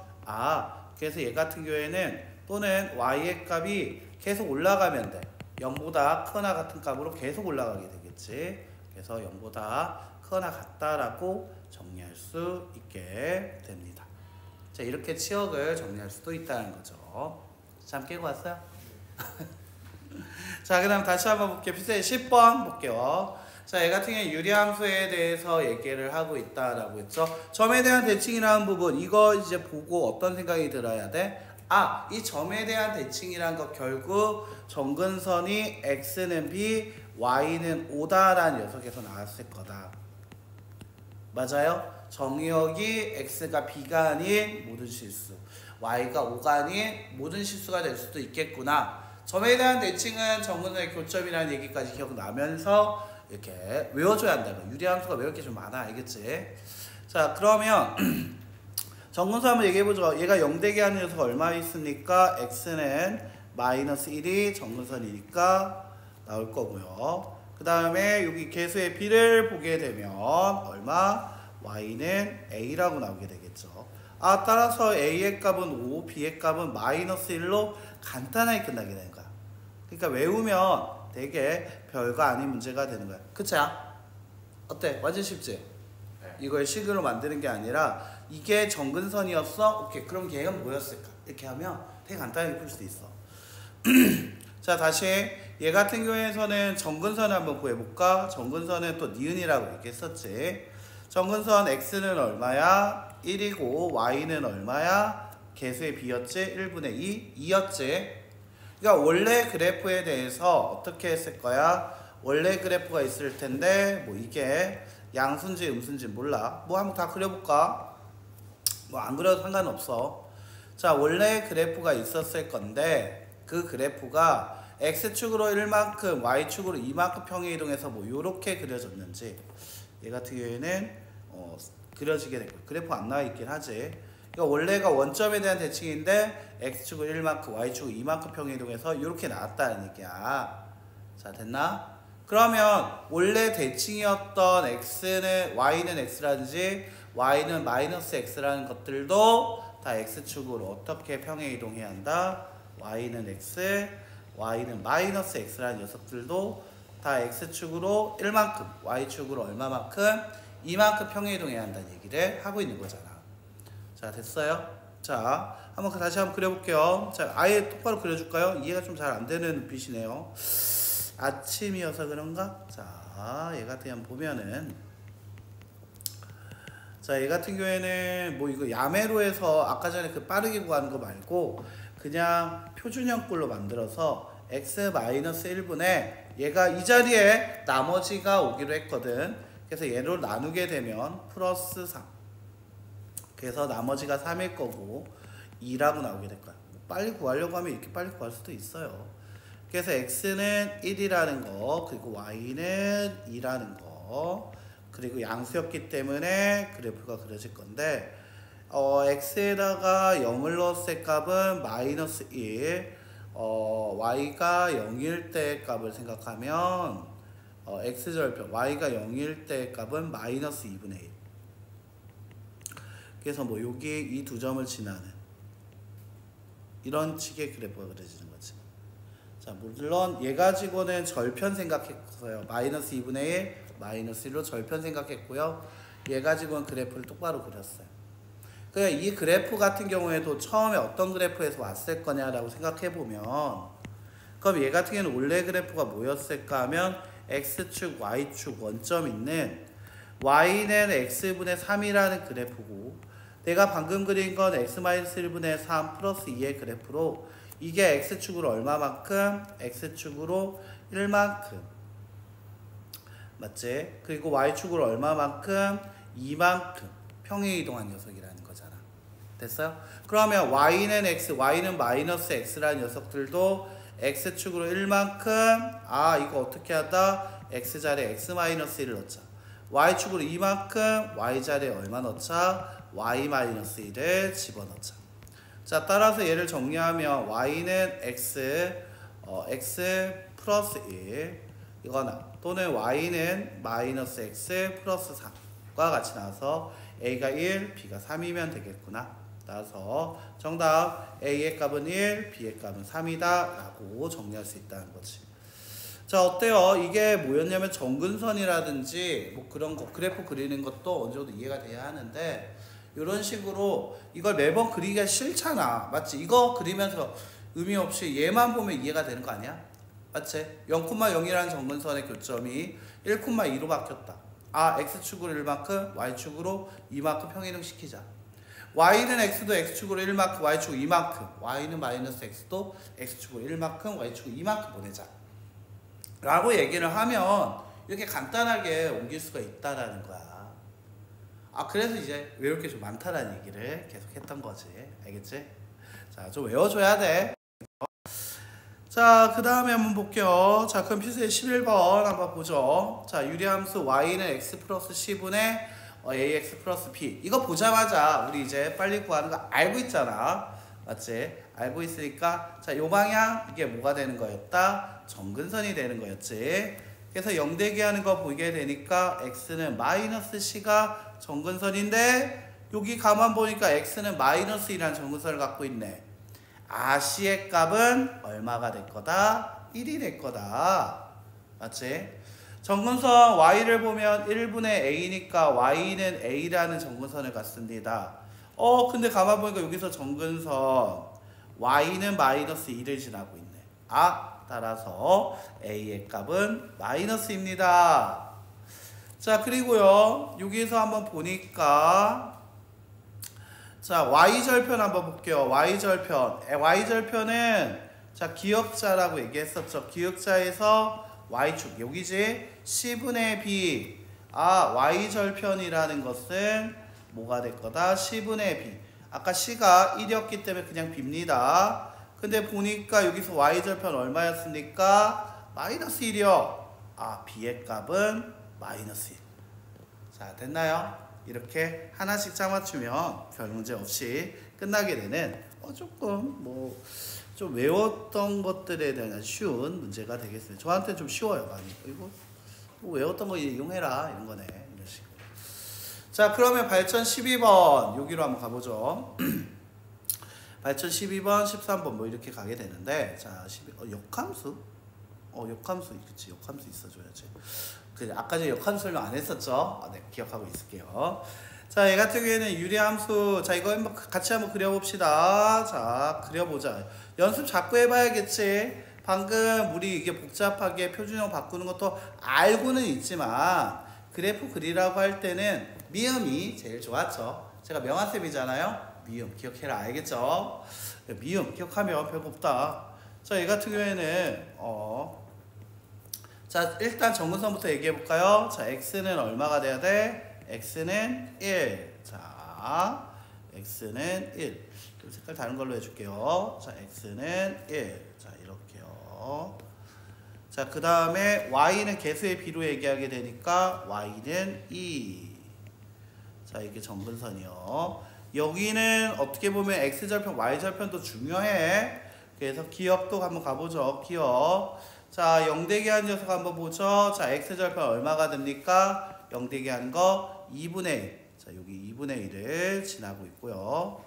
그래서 얘 같은 경우에는 또는 y의 값이 계속 올라가면 돼. 0보다 크거나 같은 값으로 계속 올라가게 되겠지. 그래서 0보다 크거나 같다라고 정리할 수 있게 됩니다. 자, 이렇게 치역을 정리할 수도 있다는 거죠. 잠 깨고 왔어요? 자, 그 다음 다시 한번 볼게요. 필수 10번 볼게요. 자, 얘 같은 경우에 유리함수에 대해서 얘기를 하고 있다라고 했죠. 점에 대한 대칭이라는 부분, 이거 이제 보고 어떤 생각이 들어야 돼? 이 점에 대한 대칭이란 거 결국 정근선이 x는 b, y는 5다라는 녀석에서 나왔을 거다. 맞아요? 정의역이 x가 b가 아닌 모든 실수, y가 5가 아닌 모든 실수가 될 수도 있겠구나. 점에 대한 대칭은 정근선의 교점이라는 얘기까지 기억나면서 이렇게 외워줘야 한다. 유리함수가 외울 게 좀 많아. 알겠지? 자, 그러면 정근선 한번 얘기해보죠. 얘가 0되게 하는 녀석 얼마 있습니까? x는 마이너스 1이 정근선이니까 나올 거고요. 그 다음에 여기 계수의 b를 보게 되면 얼마? y는 a라고 나오게 되겠죠. 따라서 a의 값은 5, b의 값은 마이너스 1로 간단하게 끝나게 되는 거야. 그러니까 외우면 되게 별거 아닌 문제가 되는 거야. 그치? 어때? 완전 쉽지? 네. 이걸 식으로 만드는 게 아니라 이게 정근선이었어? 오케이. 그럼 얘가 뭐였을까? 이렇게 하면 되게 간단하게 풀 수 있어. 자, 다시 얘 같은 경우에서는 정근선을 한번 구해볼까? 정근선은 또 니은이라고 얘기했었지. 정근선 x는 얼마야? 1이고 y는 얼마야? 계수의 b였지? 1분의 2, 2였지? 그러니까 원래 그래프에 대해서 어떻게 했을 거야? 원래 그래프가 있을 텐데 뭐 이게 양수인지 음수인지 몰라. 뭐 한번 다 그려볼까? 뭐 안 그려도 상관없어. 자, 원래 그래프가 있었을 건데 그 그래프가 x축으로 1만큼 y축으로 2만큼 평행 이동해서 뭐 요렇게 그려졌는지 얘 같은 경우에는 그려지게 될 거야. 그래프 안 나와 있긴 하지. 그러니까 원래가 원점에 대한 대칭인데 x축을 1만큼 y축을 2만큼 평행 이동해서 이렇게 나왔다는 얘기야. 자, 됐나? 그러면 원래 대칭이었던 x는 y는 x라든지 y는 마이너스 x라는 것들도 다 x축으로 어떻게 평행 이동해야 한다? y는 x, y는 마이너스 x라는 녀석들도 다 x축으로 1만큼, y축으로 얼마만큼? 2만큼 평행 이동해야 한다는 얘기를 하고 있는 거잖아. 자, 됐어요? 자, 다시 한번 그려볼게요. 자, 아예 똑바로 그려줄까요? 이해가 좀 잘 안 되는 눈빛이네요. 아침이어서 그런가? 자, 얘 같은 경우 보면은, 자, 얘 같은 경우에는 뭐 이거 야매로 해서 아까 전에 그 빠르게 구하는 거 말고 그냥 표준형꼴로 만들어서 x-1분의 얘가 이 자리에 나머지가 오기로 했거든. 그래서 얘를 나누게 되면 플러스 3. 그래서 나머지가 3일 거고 2라고 나오게 될 거야. 빨리 구하려고 하면 이렇게 빨리 구할 수도 있어요. 그래서 x는 1이라는 거, 그리고 y는 2라는 거, 그리고 양수였기 때문에 그래프가 그려질 건데 x에다가 0을 넣었을 값은 마이너스 1, y가 0일 때 값을 생각하면 x절편 y가 0일 때 값은 마이너스 2분의 1. 그래서 뭐 여기 이 두 점을 지나는 이런 식의 그래프가 그려지는 거지. 자, 물론 얘 가지고는 절편 생각했어요. 마이너스 2분의 1, 마이너스 1로 절편 생각했고요. 얘 가지고는 그래프를 똑바로 그렸어요. 그러니까 이 그래프 같은 경우에도 처음에 어떤 그래프에서 왔을 거냐라고 생각해보면, 그럼 얘 같은 경우는 원래 그래프가 뭐였을까 하면 x축, y축 원점 있는 y는 x분의 3이라는 그래프고, 내가 방금 그린 건 x-1분의 3 플러스 2의 그래프로 이게 x축으로 얼마만큼? x축으로 1만큼. 맞지? 그리고 y축으로 얼마만큼? 2만큼 평행 이동한 녀석이라는 거잖아. 됐어요? 그러면 y는 x, y는 마이너스 x라는 녀석들도 x축으로 1만큼, 이거 어떻게 하다? x자리에 x-1을 넣자. y축으로 2만큼, y자리에 얼마 넣자? y-1을 집어넣자. 자, 따라서 얘를 정리하면 y는 x 플러스 1 이거나 또는 y는 마이너스 x 플러스 3과 같이 나와서 a가 1, b가 3이면 되겠구나. 따라서 정답 a의 값은 1, b의 값은 3이다 라고 정리할 수 있다는 거지. 자, 어때요? 이게 뭐였냐면 정근선이라든지 뭐 그런 거 그래프 그리는 것도 어느 정도 이해가 돼야 하는데 이런 식으로 이걸 매번 그리기가 싫잖아. 맞지? 이거 그리면서 의미 없이 얘만 보면 이해가 되는 거 아니야? 맞지? 0,0이라는 정근선의 교점이 1,2로 바뀌었다. 아, x축으로 1만큼, y축으로 2만큼 평이동 시키자. y는 x도 x축으로 1만큼, y축으로 2만큼, y는 마이너스 x도 x축으로 1만큼, y축으로 2만큼 보내자 라고 얘기를 하면 이렇게 간단하게 옮길 수가 있다라는 거야. 아, 그래서 이제 외울 게 좀 많다라는 얘기를 계속 했던 거지. 알겠지? 자, 좀 외워줘야 돼. 자, 그 다음에 한번 볼게요. 자, 그럼 필수의 11번 한번 보죠. 자, 유리함수 y는 x 플러스 10분의 ax 플러스 b. 이거 보자마자 우리 이제 빨리 구하는 거 알고 있잖아. 맞지? 알고 있으니까 자, 요 방향 이게 뭐가 되는 거였다? 정근선이 되는 거였지. 그래서 0대기 하는 거 보게 되니까 x는 마이너스 c가 정근선인데 여기 가만 보니까 x는 마이너스 1이라는 정근선을 갖고 있네. 아, c의 값은 얼마가 될 거다? 1이 될 거다. 맞지? 정근선 y를 보면 1분의 a니까 y는 a라는 정근선을 갖습니다. 근데 가만 보니까 여기서 정근선 y는 마이너스 1을 지나고 있네. 아, 따라서 a의 값은 마이너스입니다. 자, 그리고요 여기서 한번 보니까 자, y절편 한번 볼게요. y절편은 자, 기역자라고 얘기했었죠. 기역자에서 y축 여기지 10분의 b. 아, y절편이라는 것은 뭐가 될 거다? 10분의 b. 아까 c가 1이었기 때문에 그냥 b입니다. 근데 보니까 여기서 y절편 얼마였습니까? 마이너스 1이요. 아, b의 값은 마이너스 1. 자, 됐나요? 이렇게 하나씩 짜맞추면 별 문제 없이 끝나게 되는 조금 뭐 좀 외웠던 것들에 대한 쉬운 문제가 되겠습니다. 저한테는 좀 쉬워요, 많이. 이거 뭐 외웠던 거 이용해라 이런 거네. 이런 식으로. 자, 그러면 발전 12번 여기로 한번 가보죠. 발전 12번, 13번 뭐 이렇게 가게 되는데 자, 역함수? 역함수, 그치, 역함수 있어줘야지. 아까 전에 역함수 설명 안 했었죠? 네, 기억하고 있을게요. 자, 얘 같은 경우에는 유리함수. 자, 이거 한번 같이 한번 그려봅시다. 자, 그려보자. 연습 자꾸 해봐야겠지. 방금 우리 이게 복잡하게 표준형 바꾸는 것도 알고는 있지만 그래프 그리라고 할 때는 미음이 제일 좋았죠. 제가 명한쌤이잖아요. 미음 기억해라. 알겠죠? 미음 기억하면 별거 없다. 자, 얘 같은 경우에는 자, 일단 정근선부터 얘기해 볼까요? 자, x는 얼마가 돼야 돼? x는 1. 자, x는 1. 색깔 다른 걸로 해줄게요. 자, x는 1. 자, 이렇게요. 자, 그 다음에 y는 개수의 비로 얘기하게 되니까 y는 2. 자, 이게 정근선이요. 여기는 어떻게 보면 x절편, y절편도 중요해. 그래서 기억도 한번 가보죠. 기억. 자, 0대기 하는 녀석 한번 보죠. 자, x절편 얼마가 됩니까? 0대기 하는 거 2분의 1. 자, 여기 2분의 1을 지나고 있고요.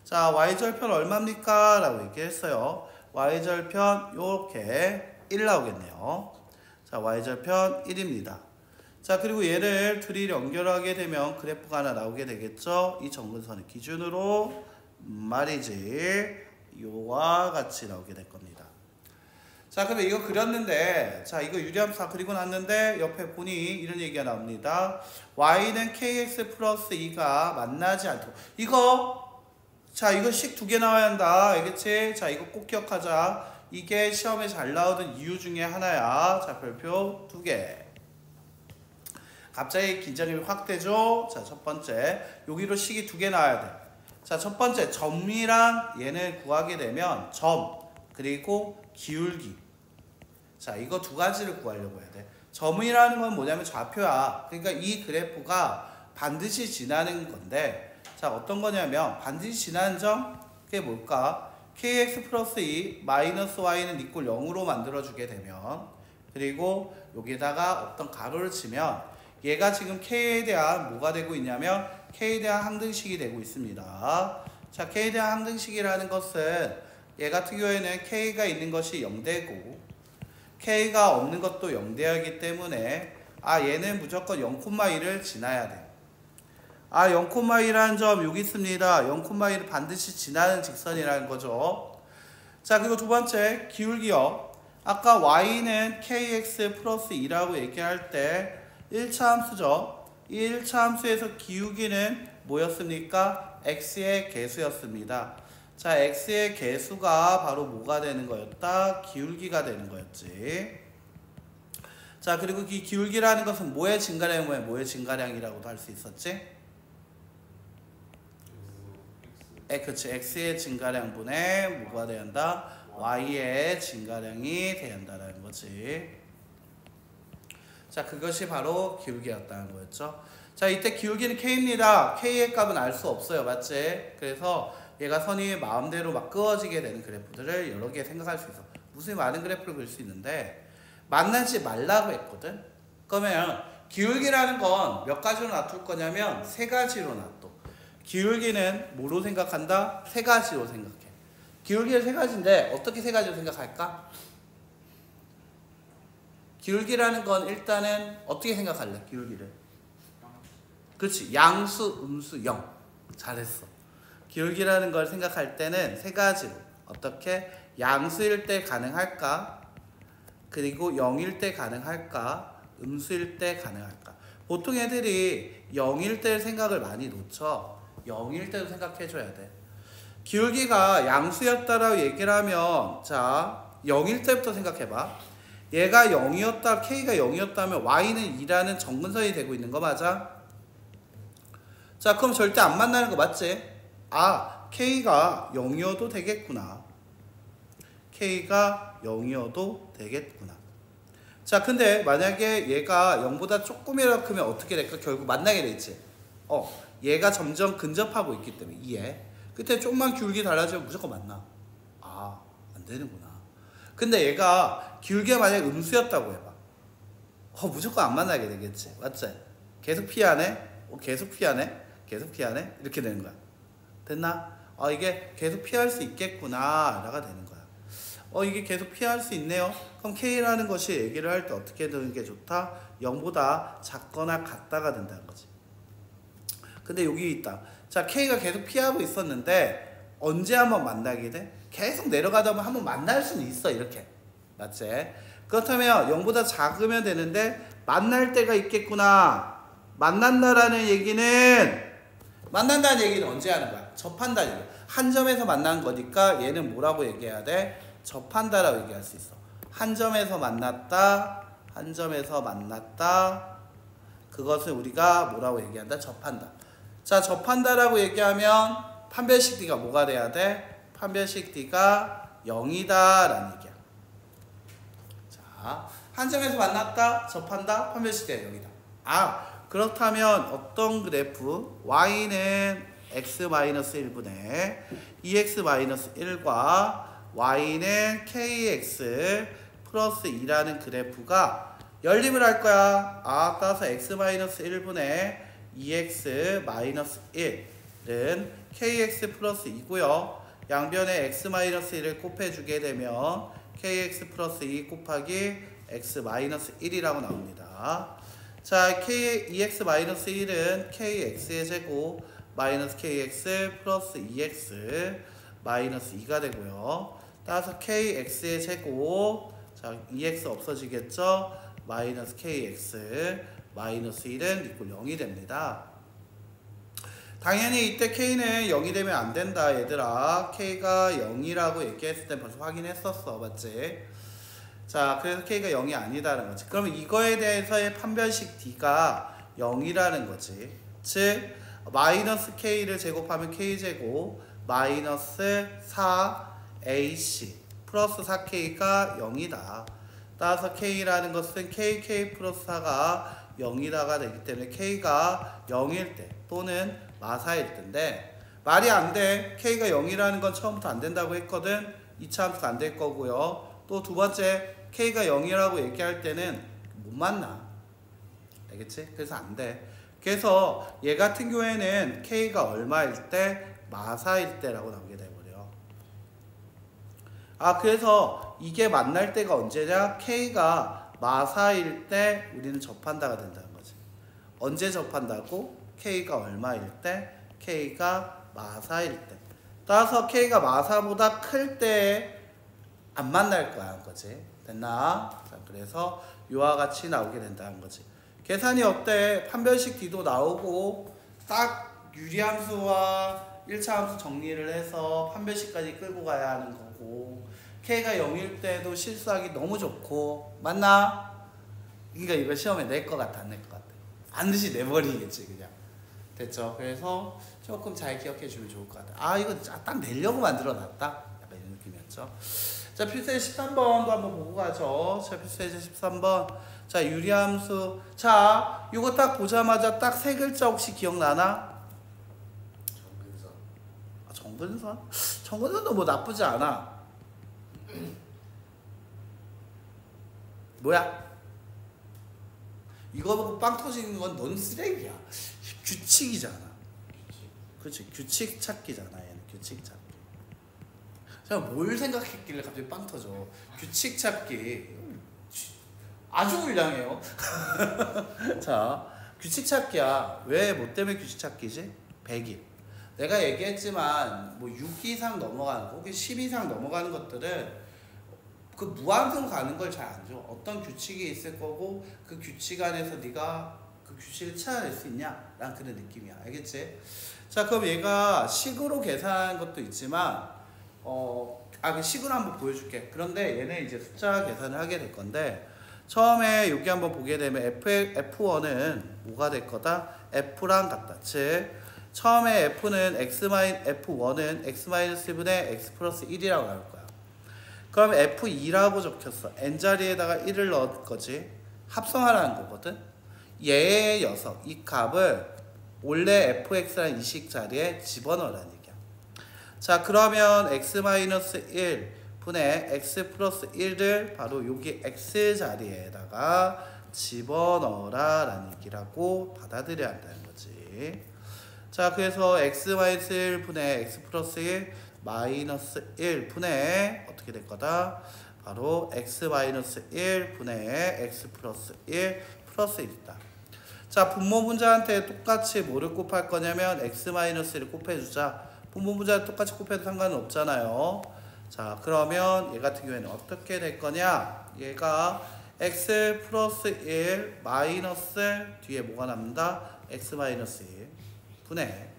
자, y절편 얼마입니까? 라고 얘기했어요. y절편 요렇게 1 나오겠네요. 자, y절편 1입니다. 자, 그리고 얘를 둘이 연결하게 되면 그래프가 하나 나오게 되겠죠. 이 정근선을 기준으로 말이지 요와 같이 나오게 될 겁니다. 자, 그러면 이거 그렸는데 자, 이거 유리함수 다 그리고 났는데 옆에 보니 이런 얘기가 나옵니다. y는 kx 플러스 2가 만나지 않도록. 이거 자, 이거 식 2개 나와야 한다. 알겠지? 자, 이거 꼭 기억하자. 이게 시험에 잘 나오는 이유 중에 하나야. 자, 별표 2개. 갑자기 긴장이 확 되죠? 자, 첫 번째. 여기로 식이 2개 나와야 돼. 자, 첫 번째. 점이랑 얘를 구하게 되면 점, 그리고 기울기. 자, 이거 두 가지를 구하려고 해야 돼. 점이라는 건 뭐냐면 좌표야. 그러니까 이 그래프가 반드시 지나는 건데 자, 어떤 거냐면 반드시 지나는 점 그게 뭘까? kx 플러스 2 마이너스 y는 이꼴 0으로 만들어주게 되면, 그리고 여기다가 어떤 가로를 치면 얘가 지금 k에 대한 뭐가 되고 있냐면 k에 대한 항등식이 되고 있습니다. 자, k에 대한 항등식이라는 것은 얘 같은 경우에는 k가 있는 것이 0되고 k가 없는 것도 0되어야 하기 때문에 얘는 무조건 0,1을 지나야 돼. 0,1이라는 점 여기 있습니다. 0,1을 반드시 지나는 직선이라는 거죠. 자, 그리고 두 번째 기울기요. 아까 y는 kx 플러스 2라고 얘기할 때 1차 함수죠. 이 1차 함수에서 기울기는 뭐였습니까? x의 개수였습니다. 자, x의 개수가 바로 뭐가 되는 거였다? 기울기가 되는 거였지. 자, 그리고 이 기울기라는 것은 뭐의 증가량이면 뭐의 증가량이라고도 할 수 있었지? 그렇지. x의 증가량분의 뭐가 돼야 한다? y의 증가량이 돼야 한다는 거지. 자, 그것이 바로 기울기였다는 거였죠. 자, 이때 기울기는 k입니다. k의 값은 알 수 없어요. 맞지? 그래서 얘가 선이 마음대로 막 그어지게 되는 그래프들을 여러 개 생각할 수 있어. 무슨 많은 그래프를 그릴 수 있는데 만나지 말라고 했거든. 그러면 기울기라는 건 몇 가지로 놔둘 거냐면 세 가지로 놔둬. 기울기는 뭐로 생각한다? 세 가지로 생각해. 기울기는 세 가지인데 어떻게 세 가지로 생각할까? 기울기라는 건 일단은 어떻게 생각할래? 기울기를. 그렇지. 양수, 음수, 0. 잘했어. 기울기라는 걸 생각할 때는 세 가지로. 어떻게? 양수일 때 가능할까? 그리고 0일 때 가능할까? 음수일 때 가능할까? 보통 애들이 0일 때 생각을 많이 놓쳐. 0일 때도 생각해줘야 돼. 기울기가 양수였다라고 얘기를 하면, 자, 0일 때부터 생각해봐. 얘가 0이었다, k가 0이었다면 y는 2라는 정근선이 되고 있는 거 맞아? 자, 그럼 절대 안 만나는 거 맞지? k가 0이어도 되겠구나. k가 0이어도 되겠구나. 자, 근데 만약에 얘가 0보다 조금이라도 크면 어떻게 될까? 결국 만나게 되지. 얘가 점점 근접하고 있기 때문에 이해. 그때 조금만 기울기 달라지면 무조건 만나. 안 되는구나. 근데 얘가 기울기가 만약에 음수였다고 해봐. 무조건 안 만나게 되겠지. 맞지? 계속 피하네? 계속 피하네? 계속 피하네? 이렇게 되는 거야. 됐나? 이게 계속 피할 수 있겠구나 라가 되는 거야. 이게 계속 피할 수 있네요. 그럼 K라는 것이 얘기를 할 때 어떻게 되는 게 좋다? 0보다 작거나 같다가 된다는 거지. 근데 여기 있다. 자, K가 계속 피하고 있었는데 언제 한번 만나게 돼? 계속 내려가다 보면 한번 만날 수는 있어. 이렇게. 맞지? 그렇다면 0보다 작으면 되는데 만날 때가 있겠구나. 만난다는 얘기는 언제 하는 거야? 접한다는 얘기야. 한 점에서 만난 거니까 얘는 뭐라고 얘기해야 돼? 접한다라고 얘기할 수 있어. 한 점에서 만났다. 한 점에서 만났다. 그것을 우리가 뭐라고 얘기한다? 접한다. 자, 접한다라고 얘기하면 판별식 D가 뭐가 돼야 돼? 판별식 D가 0이다 라는 얘기야. 자, 한 점에서 만났다. 접한다. 판별식 D가 0이다. 그렇다면 어떤 그래프? y는 x-1분의 2x-1과 y는 kx 플러스 2라는 그래프가 연립을 할 거야. 따라서 x-1분의 2x-1은 kx 플러스 2고요. 양변에 x-1을 곱해주게 되면 kx 플러스 2 곱하기 x-1이라고 나옵니다. 자, 2x-1은 kx의 제곱 마이너스 kx 플러스 2x 마이너스 2가 되고요. 따라서 kx의 제곱, 자, 2x 없어지겠죠? 마이너스 kx 마이너스 1은 이꼴 0이 됩니다. 당연히 이때 k는 0이 되면 안 된다 얘들아. k가 0이라고 얘기했을 때 벌써 확인했었어. 맞지? 자, 그래서 k가 0이 아니다라는 거지. 그러면 이거에 대해서의 판별식 D가 0이라는 거지. 즉 마이너스 k를 제곱하면 k제곱 마이너스 4ac 플러스 4k가 0이다. 따라서 k라는 것은 kk 플러스 4가 0이다가 되기 때문에 k가 0일 때 또는 마사일 때인데, 말이 안 돼. K가 0이라는 건 처음부터 안 된다고 했거든. 2차 함수가 안 될 거고요. 또 두 번째, K가 0이라고 얘기할 때는 못 만나. 알겠지? 그래서 안 돼. 그래서 얘 같은 경우에는 K가 얼마일 때? 마사일 때라고 나오게 돼버려. 아, 그래서 이게 만날 때가 언제냐? K가 마사일 때 우리는 접한다가 된다는 거지. 언제 접한다고? K가 얼마일 때? K가 마사일 때. 따라서 K가 마사보다 클 때 안 만날 거야 한 거지. 됐나? 자, 그래서 이와 같이 나오게 된다는 거지. 계산이 어때? 판별식 D도 나오고 딱 유리함수와 1차 함수 정리를 해서 판별식까지 끌고 가야 하는 거고, K가 0일 때도 실수하기 너무 좋고. 맞나? 그러니까 이거 시험에 낼 것 같아 안 낼 것 같아? 반드시 내버리겠지 그냥. 됐죠? 그래서 조금 잘 기억해 주면 좋을 것 같아. 아, 이거 딱 내려고 만들어 놨다? 약간 이런 느낌이었죠. 자, 필수의 13번도 한번 보고 가죠. 자, 필수의 13번. 자, 유리함수. 자, 이거 딱 보자마자 딱 세 글자 혹시 기억나나? 정근선. 아, 정근선? 정근선도 뭐 나쁘지 않아. 뭐야? 이거 보고 빵 터지는 건 넌 쓰레기야. 규칙이잖아. 그렇지, 규칙 찾기잖아. 얘는 규칙 찾기. 제가 뭘 생각했길래 갑자기 빵 터져. 규칙 찾기 아주 훌륭해요. 자, 규칙 찾기야. 왜 뭐 때문에 규칙 찾기지? 100일. 내가 얘기했지만 뭐 6 이상 넘어가는 거, 혹은 10 이상 넘어가는 것들은 그 무한으로 가는 걸 잘 안 줘. 어떤 규칙이 있을 거고 그 규칙 안에서 네가 그 규칙을 찾아낼 수 있냐? 라는 그런 느낌이야. 알겠지? 자, 그럼 얘가 식으로 계산하는 것도 있지만 그 식으로 한번 보여줄게. 그런데 얘는 이제 숫자 계산을 하게 될 건데, 처음에 여기 한번 보게 되면 F1은 뭐가 될 거다? F랑 같다. 즉 처음에 F1은 X-1분의 X 플러스 1이라고 나올 거야. 그럼 F2라고 적혔어. N자리에다가 1을 넣을 거지. 합성하라는 거거든. 얘의 녀석, 이 값을 원래 fx라는 이식 자리에 집어넣으라는 얘기야. 자, 그러면 x-1 분의 x 플러스 1을 바로 여기 x 자리에다가 집어넣어라 라는 얘기라고 받아들여야 한다는 거지. 자, 그래서 x-1 분의 x 플러스 1 마이너스 1 분의 어떻게 될 거다? 바로 x-1 분의 x 플러스 1 플러스 1이다. 자, 분모 분자한테 똑같이 뭐를 곱할 거냐면 x-1을 곱해주자. 분모 분자한테 똑같이 곱해도 상관은 없잖아요. 자, 그러면 얘 같은 경우에는 어떻게 될 거냐? 얘가 x 플러스 1 마이너스 뒤에 뭐가 남는다? x 마이너스 1 분의,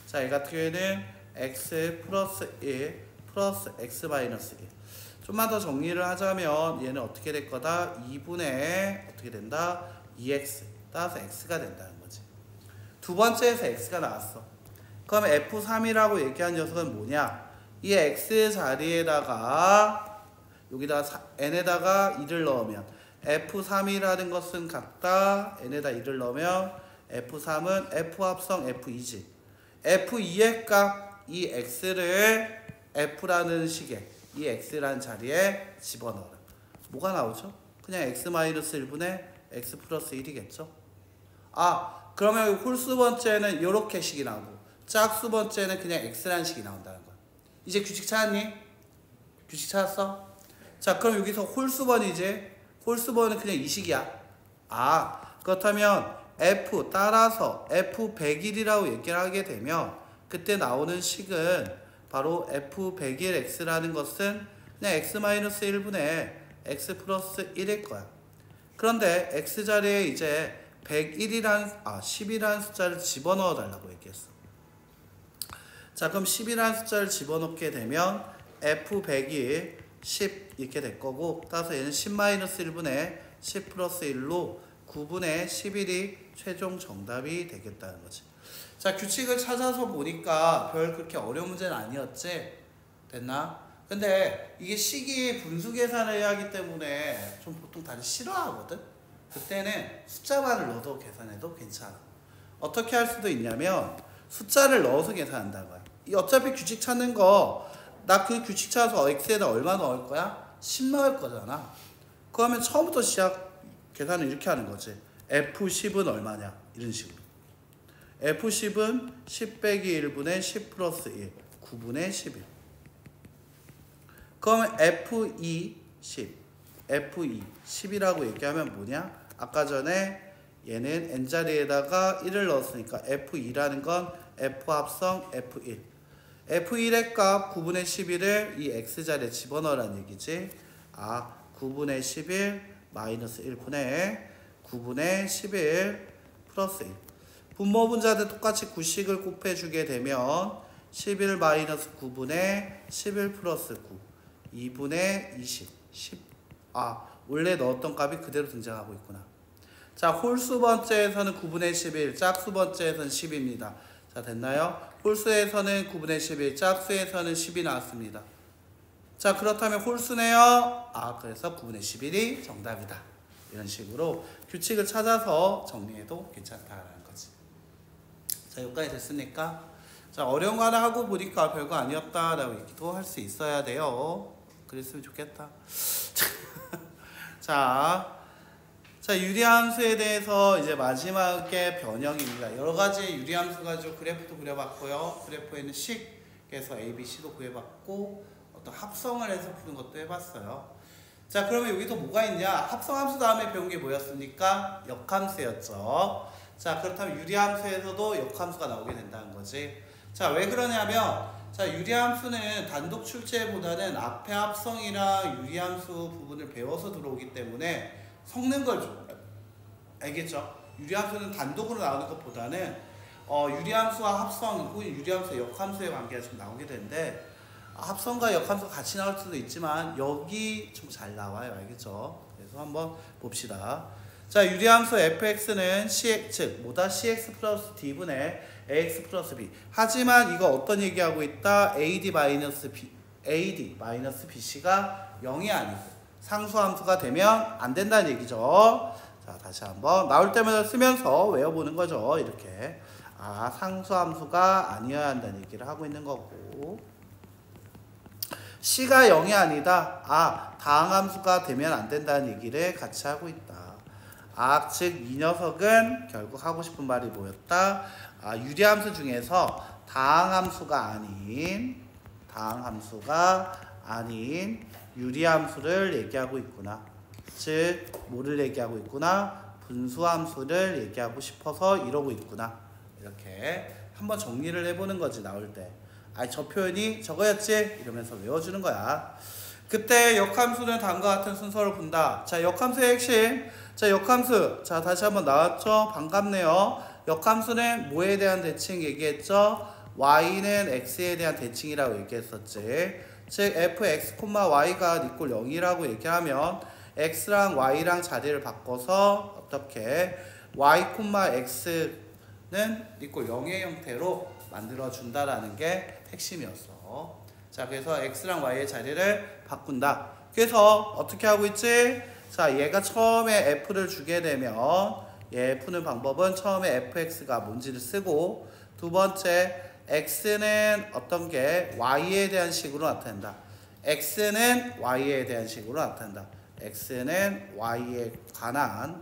자, 얘 같은 경우에는 x 플러스 1 플러스 x 마이너스 1. 좀만 더 정리를 하자면 얘는 어떻게 될 거다? 2분의 어떻게 된다? 2x. 따라서 x가 된다는 거지. 두 번째에서 x가 나왔어. 그럼 F3이라고 얘기한 녀석은 뭐냐? 이 x 자리에다가 여기다가 n에다가 2를 넣으면 F3이라는 것은 같다. n에다 2를 넣으면 F3은 F 합성 F2지. F2의 값, 이 x를 F라는 식에 이 x라는 자리에 집어넣어라. 뭐가 나오죠? 그냥 x-1분의 x 플러스 1이겠죠? 아, 그러면 홀수 번째는 이렇게 식이 나오고 짝수 번째는 그냥 x라는 식이 나온다는 거야. 이제 규칙 찾았니? 규칙 찾았어? 자, 그럼 여기서 홀수번이지? 홀수번은 그냥 이 식이야. 아, 그렇다면 f 따라서 f101이라고 얘기를 하게 되면 그때 나오는 식은 바로 f101x라는 것은 그냥 x-1분의 x 플러스 1일 거야. 그런데 x자리에 이제 10이라는 숫자를 집어넣어 달라고 얘기했어. 자, 그럼 10이라는 숫자를 집어넣게 되면 f100이 10 이렇게 될 거고, 따라서 얘는 10-1분의 10 플러스 1로 9분의 11이 최종 정답이 되겠다는 거지. 자, 규칙을 찾아서 보니까 별 그렇게 어려운 문제는 아니었지? 됐나? 근데 이게 식이 분수 계산을 해야 하기 때문에 좀 보통 다들 싫어하거든? 그때는 숫자만을 넣어도 계산해도 괜찮아. 어떻게 할 수도 있냐면 숫자를 넣어서 계산한다는 거야. 어차피 규칙 찾는 거 나 그 규칙 찾아서 x에다 얼마 넣을 거야? 10 넣을 거잖아. 그러면 처음부터 시작 계산을 이렇게 하는 거지. F10은 얼마냐? 이런 식으로. F10은 10 빼기 1분의 10 플러스 1, 9분의 11. 그러면 F2, 10. F2, 10이라고 얘기하면 뭐냐? 아까 전에 얘는 n자리에다가 1을 넣었으니까 F2라는 건 F 합성 F1. F1의 값 9분의 11을 이 x자리에 집어넣으라는 얘기지. 9분의 11 마이너스 1분의 9분의 11 플러스 1. 분모 분자들 똑같이 9씩을 곱해주게 되면 11 마이너스 9분의 11 플러스 9 2분의 20 10. 원래 넣었던 값이 그대로 등장하고 있구나. 자, 홀수 번째에서는 9분의 11, 짝수 번째에서는 10입니다. 자, 됐나요? 홀수에서는 9분의 11, 짝수에서는 10이 나왔습니다. 자, 그렇다면 홀수네요. 그래서 9분의 11이 정답이다. 이런 식으로 규칙을 찾아서 정리해도 괜찮다라는 거지. 자, 여기까지 됐습니까? 자, 어려운 거 하나 하고 보니까 별거 아니었다라고 얘기도 할 수 있어야 돼요. 그랬으면 좋겠다. 자, 유리함수에 대해서 이제 마지막에 변형입니다. 여러 가지 유리함수 가지고 그래프도 그려봤고요. 그래프에는 식에서 ABC도 구해봤고 어떤 합성을 해서 푸는 것도 해봤어요. 자, 그러면 여기도 뭐가 있냐? 합성함수 다음에 배운 게 뭐였습니까? 역함수였죠. 자, 그렇다면 유리함수에서도 역함수가 나오게 된다는 거지. 자, 왜 그러냐면 자, 유리함수는 단독 출제보다는 앞에 합성이랑 유리함수 부분을 배워서 들어오기 때문에 섞는 걸 좋아해요. 알겠죠? 유리함수는 단독으로 나오는 것보다는 유리함수와 합성 혹은 유리함수와 역함수의 관계가 좀 나오게 되는데 합성과 역함수가 같이 나올 수도 있지만 여기 좀 잘 나와요. 알겠죠? 그래서 한번 봅시다. 자, 유리함수 fx는 즉 뭐다? cx 플러스 d분의 ax 플러스 b. 하지만 이거 어떤 얘기하고 있다? ad 마이너스 bc가 0이 아니고 상수함수가 되면 안 된다는 얘기죠. 자, 다시 한번 나올 때마다 쓰면서 외워보는 거죠. 이렇게 상수함수가 아니어야 한다는 얘기를 하고 있는 거고 C가 0이 아니다. 다항함수가 되면 안 된다는 얘기를 같이 하고 있다. 즉 이 녀석은 결국 하고 싶은 말이 뭐였다? 유리함수 중에서 다항함수가 아닌 유리함수를 얘기하고 있구나. 즉 뭐를 얘기하고 있구나? 분수함수를 얘기하고 싶어서 이러고 있구나. 이렇게 한번 정리를 해보는 거지. 나올 때 저 표현이 저거였지? 이러면서 외워주는 거야. 그때 역함수는 다음과 같은 순서로 본다. 자, 역함수의 핵심. 자, 역함수. 자, 다시 한번 나왔죠? 반갑네요. 역함수는 뭐에 대한 대칭 얘기했죠? y는 x에 대한 대칭이라고 얘기했었지. 즉 fx, y가 니꼴 0이라고 얘기하면 x랑 y랑 자리를 바꿔서 어떻게 y, x는 니꼴 0의 형태로 만들어준다라는 게 핵심이었어. 자, 그래서 x랑 y의 자리를 바꾼다. 그래서 어떻게 하고 있지? 자, 얘가 처음에 f를 주게 되면 얘 푸는 방법은 처음에 fx가 뭔지를 쓰고 두 번째 x는 어떤 게 y에 대한 식으로 나타낸다. x는 y에 대한 식으로 나타낸다. x는 y에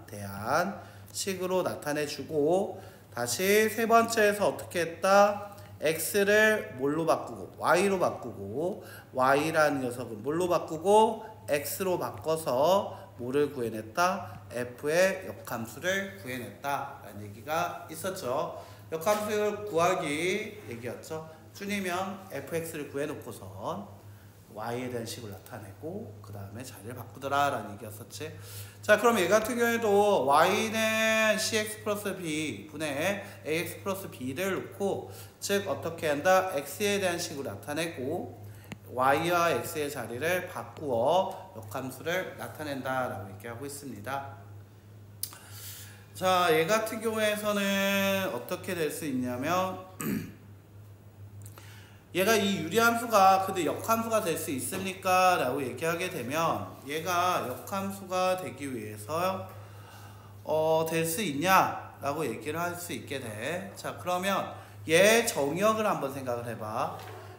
대한 식으로 나타내주고 다시 세 번째에서 어떻게 했다? x를 뭘로 바꾸고 y로 바꾸고 y라는 녀석은 뭘로 바꾸고 x로 바꿔서 뭐를 구해냈다? f의 역함수를 구해냈다 라는 얘기가 있었죠. 역함수를 구하기 얘기였죠. 줄이면 fx를 구해놓고선 y에 대한 식을 나타내고 그 다음에 자리를 바꾸더라 라는 얘기였었지. 자, 그럼 얘 같은 경우에도 y는 cx 플러스 b 분의 ax 플러스 b를 놓고 즉 어떻게 한다? x에 대한 식으로 나타내고 y와 x의 자리를 바꾸어 역함수를 나타낸다 라고 얘기하고 있습니다. 자, 얘 같은 경우에서는 어떻게 될 수 있냐면 얘가 이 유리함수가 근데 역함수가 될 수 있습니까? 라고 얘기하게 되면 얘가 역함수가 되기 위해서 될 수 있냐? 라고 얘기를 할 수 있게 돼. 자, 그러면 얘 정의역을 한번 생각을 해봐.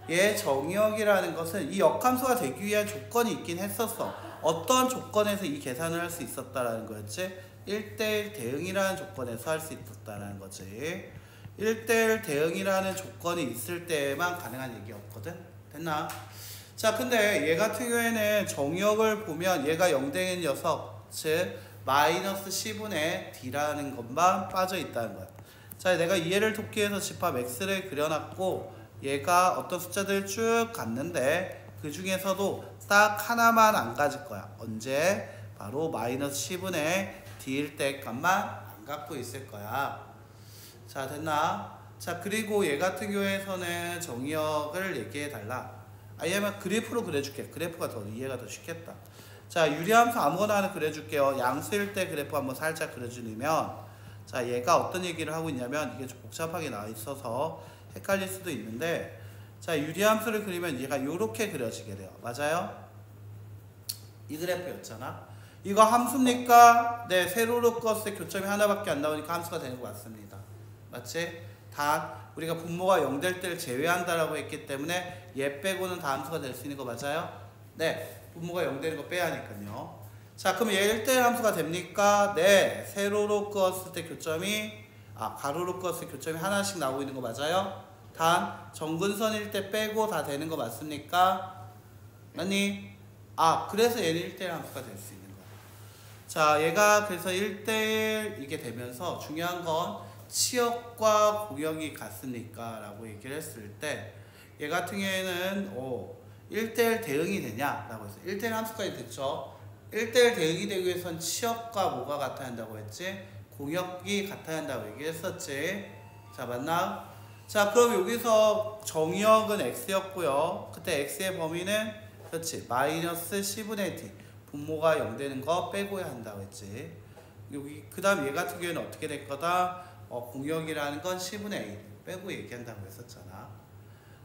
얘 정의역이라는 것은 이 역함수가 되기 위한 조건이 있긴 했었어. 어떤 조건에서 이 계산을 할 수 있었다라는 거였지? 1대1 대응이라는 조건에서 할 수 있었다라는 거지. 1대1 대응이라는 조건이 있을 때만 가능한 얘기였거든. 됐나? 자, 근데 얘 같은 경우에는 정의역을 보면 얘가 0되는 녀석, 즉 마이너스 10분의 d라는 것만 빠져 있다는 거야. 자, 내가 이해를 돕기 위해서 집합 x를 그려놨고 얘가 어떤 숫자들을 쭉 갔는데 그 중에서도 딱 하나만 안 가질 거야. 언제? 바로 마이너스 10분의 d일 때 값만 안 갖고 있을 거야. 자, 됐나? 자, 그리고 얘 같은 경우에서는 정의역을 얘기해 달라. 아니면 그래프로 그려줄게. 그래프가 더 이해가 더 쉽겠다. 자, 유리함수 아무거나 하나 그려줄게요. 양수일 때 그래프 한번 살짝 그려주면, 자, 얘가 어떤 얘기를 하고 있냐면 이게 좀 복잡하게 나와 있어서 헷갈릴 수도 있는데, 자, 유리함수를 그리면 얘가 이렇게 그려지게 돼요. 맞아요? 이 그래프였잖아. 이거 함수입니까? 네, 세로로 껐을 때 교점이 하나밖에 안 나오니까 함수가 되는 거 맞습니다. 맞지? 단 우리가 분모가 0될 때를 제외한다라고 했기 때문에 얘 빼고는 다 함수가 될 수 있는 거 맞아요? 네, 분모가 0 되는 거 빼야 하니까요. 자, 그럼 얘 1대1 함수가 됩니까? 네, 세로로 껐을 때 교점이 가로로 껐을 때 교점이 하나씩 나오고 있는 거 맞아요? 단 정근선일 때 빼고 다 되는 거 맞습니까? 아니? 그래서 얘는 1대1 함수가 될 수 있는 거야. 자, 얘가 그래서 1대1 이게 되면서 중요한 건 치역과 공역이 같습니까? 라고 얘기를 했을 때 얘 같은 경우에는 1대1 대응이 되냐? 라고 했어요. 1대1 함수까지 됐죠? 1대1 대응이 되기 위해선 치역과 뭐가 같아야 한다고 했지? 공역이 같아야 한다고 얘기했었지. 자, 맞나? 자, 그럼 여기서 정의역은 x였고요. 그때 x의 범위는 그렇지, 마이너스 10분의 d, 분모가 0 되는 거 빼고야 한다고 했지. 여기 그 다음 얘 같은 경우에는 어떻게 될 거다? 공역이라는 건 10분의 a 빼고 얘기한다고 했었잖아.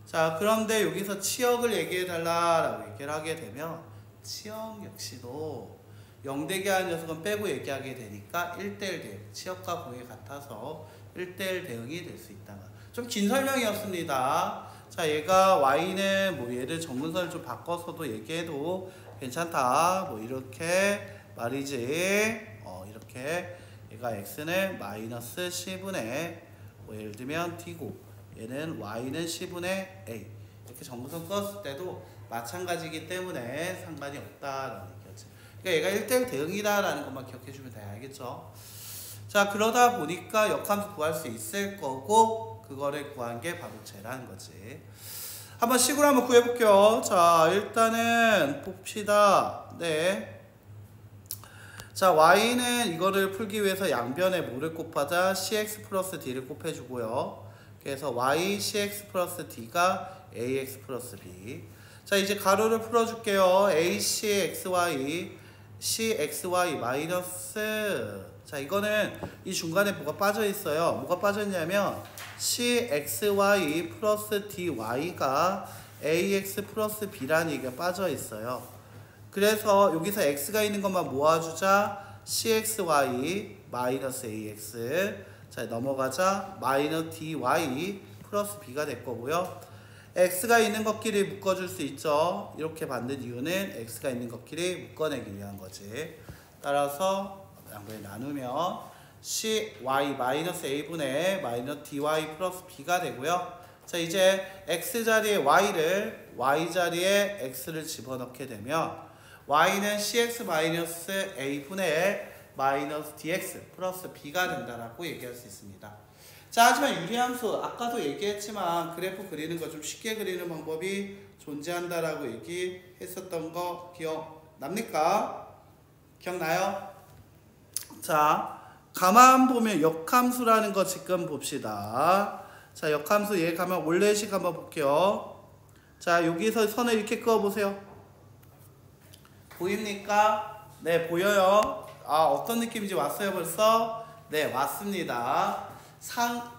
자, 그런데 여기서 치역을 얘기해 달라라고 얘기를 하게 되면 치역 역시도 0 되게 하는 녀석은 빼고 얘기하게 되니까 1대1 대응, 치역과 공역이 같아서 1대1 대응이 될 수 있다. 좀 긴 설명이었습니다. 자, 얘가 y는 뭐 얘를 정근선을 좀 바꿔서도 얘기해도 괜찮다. 뭐 이렇게 말이지. 이렇게 얘가 x는 마이너스 10분의 뭐 예를 들면 d고 얘는 y는 10분의 a 이렇게 정근선 썼을 때도 마찬가지이기 때문에 상관이 없다라는 얘기였지. 그러니까 얘가 1대1 대응이다라는 것만 기억해주면 돼. 알겠죠? 자, 그러다 보니까 역함수 구할 수 있을 거고 그거를 구한 게 바로 쟤라는 거지. 한번 식으로 한번 구해볼게요. 자, 일단은 봅시다. 네. 자, y는 이거를 풀기 위해서 양변에 뭐를 곱하자? cx 플러스 d를 곱해주고요. 그래서 y cx 플러스 d가 ax 플러스 b. 자, 이제 가로를 풀어줄게요. ac xy cxy 마이너스. 자, 이거는 이 중간에 뭐가 빠져 있어요. 뭐가 빠져 있냐면 cxy 플러스 dy가 ax 플러스 b라는 얘기가 빠져 있어요. 그래서 여기서 x가 있는 것만 모아주자. cxy 마이너스 ax. 자, 넘어가자. 마이너스 dy 플러스 b가 될 거고요. x가 있는 것끼리 묶어줄 수 있죠. 이렇게 만든 이유는 x가 있는 것끼리 묶어내기 위한 거지. 따라서 양변에 나누면 cy 마이너스 a분의 마이너스 dy 플러스 b가 되고요. 자, 이제 x 자리에 y를 y 자리에 x를 집어넣게 되면 y는 cx 마이너스 a분의 마이너스 dx 플러스 b가 된다라고 얘기할 수 있습니다. 자, 하지만 유리함수 아까도 얘기했지만 그래프 그리는 거 좀 쉽게 그리는 방법이 존재한다라고 얘기했었던 거 기억납니까? 기억나요? 자, 가만 보면 역함수라는 거 지금 봅시다. 자, 역함수 얘 가면 원래식 한번 볼게요. 자, 여기서 선을 이렇게 그어보세요. 보입니까? 네, 보여요. 어떤 느낌인지 왔어요 벌써? 네, 왔습니다.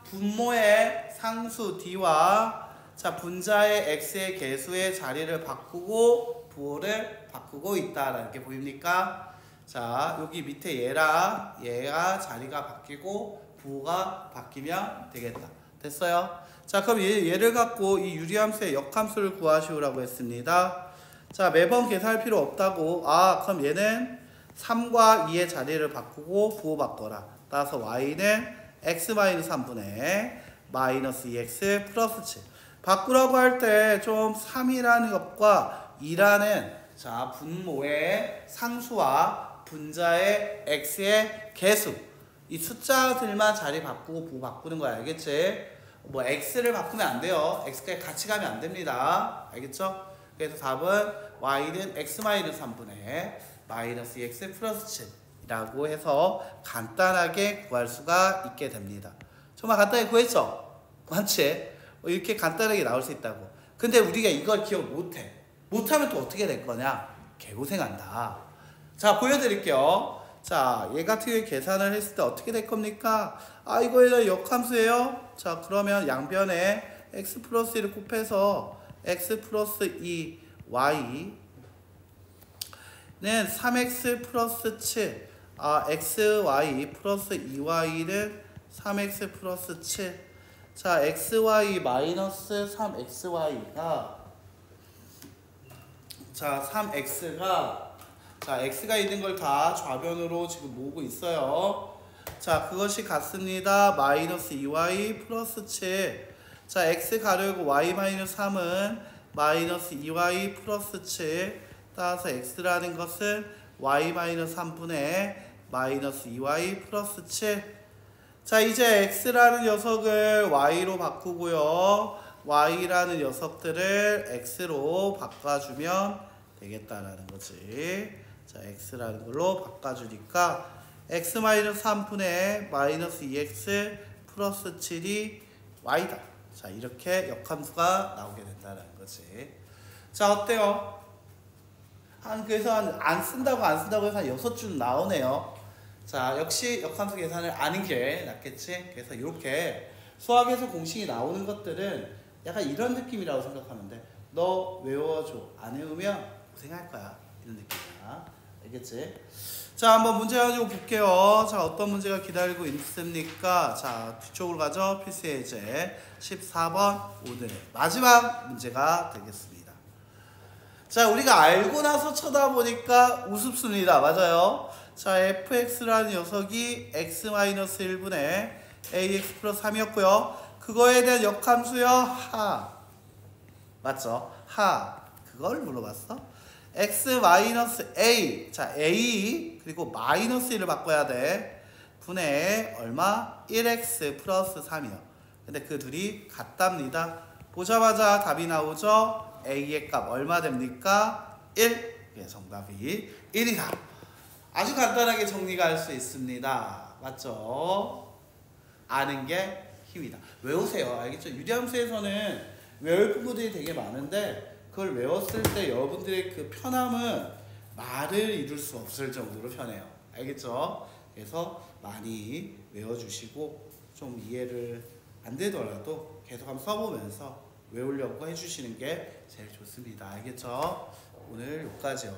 분모의 상수 d와 자, 분자의 x의 개수의 자리를 바꾸고 부호를 바꾸고 있다라는 게 보입니까? 자, 여기 밑에 얘가 자리가 바뀌고 부호가 바뀌면 되겠다. 됐어요? 자, 그럼 얘를 갖고 이 유리함수의 역함수를 구하시오라고 했습니다. 자, 매번 계산할 필요 없다고. 그럼 얘는 3과 2의 자리를 바꾸고 부호바꿔라. 따라서 y는 x-3분의 마이너스 2x 플러스 7. 바꾸라고 할 때 좀 3이라는 것과 2라는 자, 분모의 상수와 분자의 x의 개수, 이 숫자들만 자리 바꾸고 부호 바꾸는 거야. 알겠지? 뭐 x를 바꾸면 안 돼요. x까지 같이 가면 안 됩니다. 알겠죠? 그래서 답은 y는 x-3분의 마이너스 2x 플러스 7이라고 해서 간단하게 구할 수가 있게 됩니다. 정말 간단하게 구했죠? 맞지? 이렇게 간단하게 나올 수 있다고. 근데 우리가 이걸 기억 못해. 못하면 또 어떻게 될 거냐? 개고생한다. 자, 보여드릴게요. 자, 얘 같은 경우에 계산을 했을 때 어떻게 될 겁니까? 이거에다 역함수예요. 자, 그러면 양변에 x 플러스 1을 곱해서 x 플러스 2y 는 3x 플러스 7, xy 플러스 2y는 3x 플러스 7. 자, xy 마이너스 3xy가 자, 3x가 자, x가 있는 걸 다 좌변으로 지금 모으고 있어요. 자, 그것이 같습니다. 마이너스 2y 플러스 7. 자, x 가르고 y 마이너스 3은 마이너스 2y 플러스 7. 따라서 x라는 것은 y 마이너스 3분의 마이너스 2y 플러스 7. 자, 이제 x라는 녀석을 y로 바꾸고요. y라는 녀석들을 x로 바꿔주면 되겠다라는 거지. 자, x라는 걸로 바꿔주니까 x-3분의 마이너스 2x 플러스 7이 y다. 자, 이렇게 역함수가 나오게 된다는 거지. 자, 어때요? 그래서 안 쓴다고 해서 한 6줄 나오네요. 자, 역시 역함수 계산을 아는 게 낫겠지? 그래서 이렇게 수학에서 공식이 나오는 것들은 약간 이런 느낌이라고 생각하면 돼. 너 외워줘. 안 외우면 고생할 거야. 이런 느낌이야. 알겠지? 자, 한번 문제 가지고 볼게요. 자, 어떤 문제가 기다리고 있습니까? 자, 뒤쪽으로 가죠. 필수 예제 14번 오늘의 마지막 문제가 되겠습니다. 자, 우리가 알고 나서 쳐다보니까 우습습니다. 맞아요? 자, fx라는 녀석이 x-1분의 ax 플러스 3이었고요. 그거에 대한 역함수요. 하. 맞죠? 하. 그걸 물어봤어? x-a. 자, a 그리고 마이너스 1을 바꿔야 돼. 분의 얼마? 1x 플러스 3이요. 근데 그 둘이 같답니다. 보자마자 답이 나오죠? a의 값 얼마 됩니까? 1. 예, 정답이 1이다. 아주 간단하게 정리가 할 수 있습니다. 맞죠? 아는 게 힘이다. 외우세요. 알겠죠? 유리함수에서는 외울 부분들이 되게 많은데 그걸 외웠을 때 여러분들의 그 편함은 말을 이룰 수 없을 정도로 편해요. 알겠죠? 그래서 많이 외워주시고 좀 이해를 안 되더라도 계속 한번 써보면서 외우려고 해주시는 게 제일 좋습니다. 알겠죠? 오늘 여기까지요.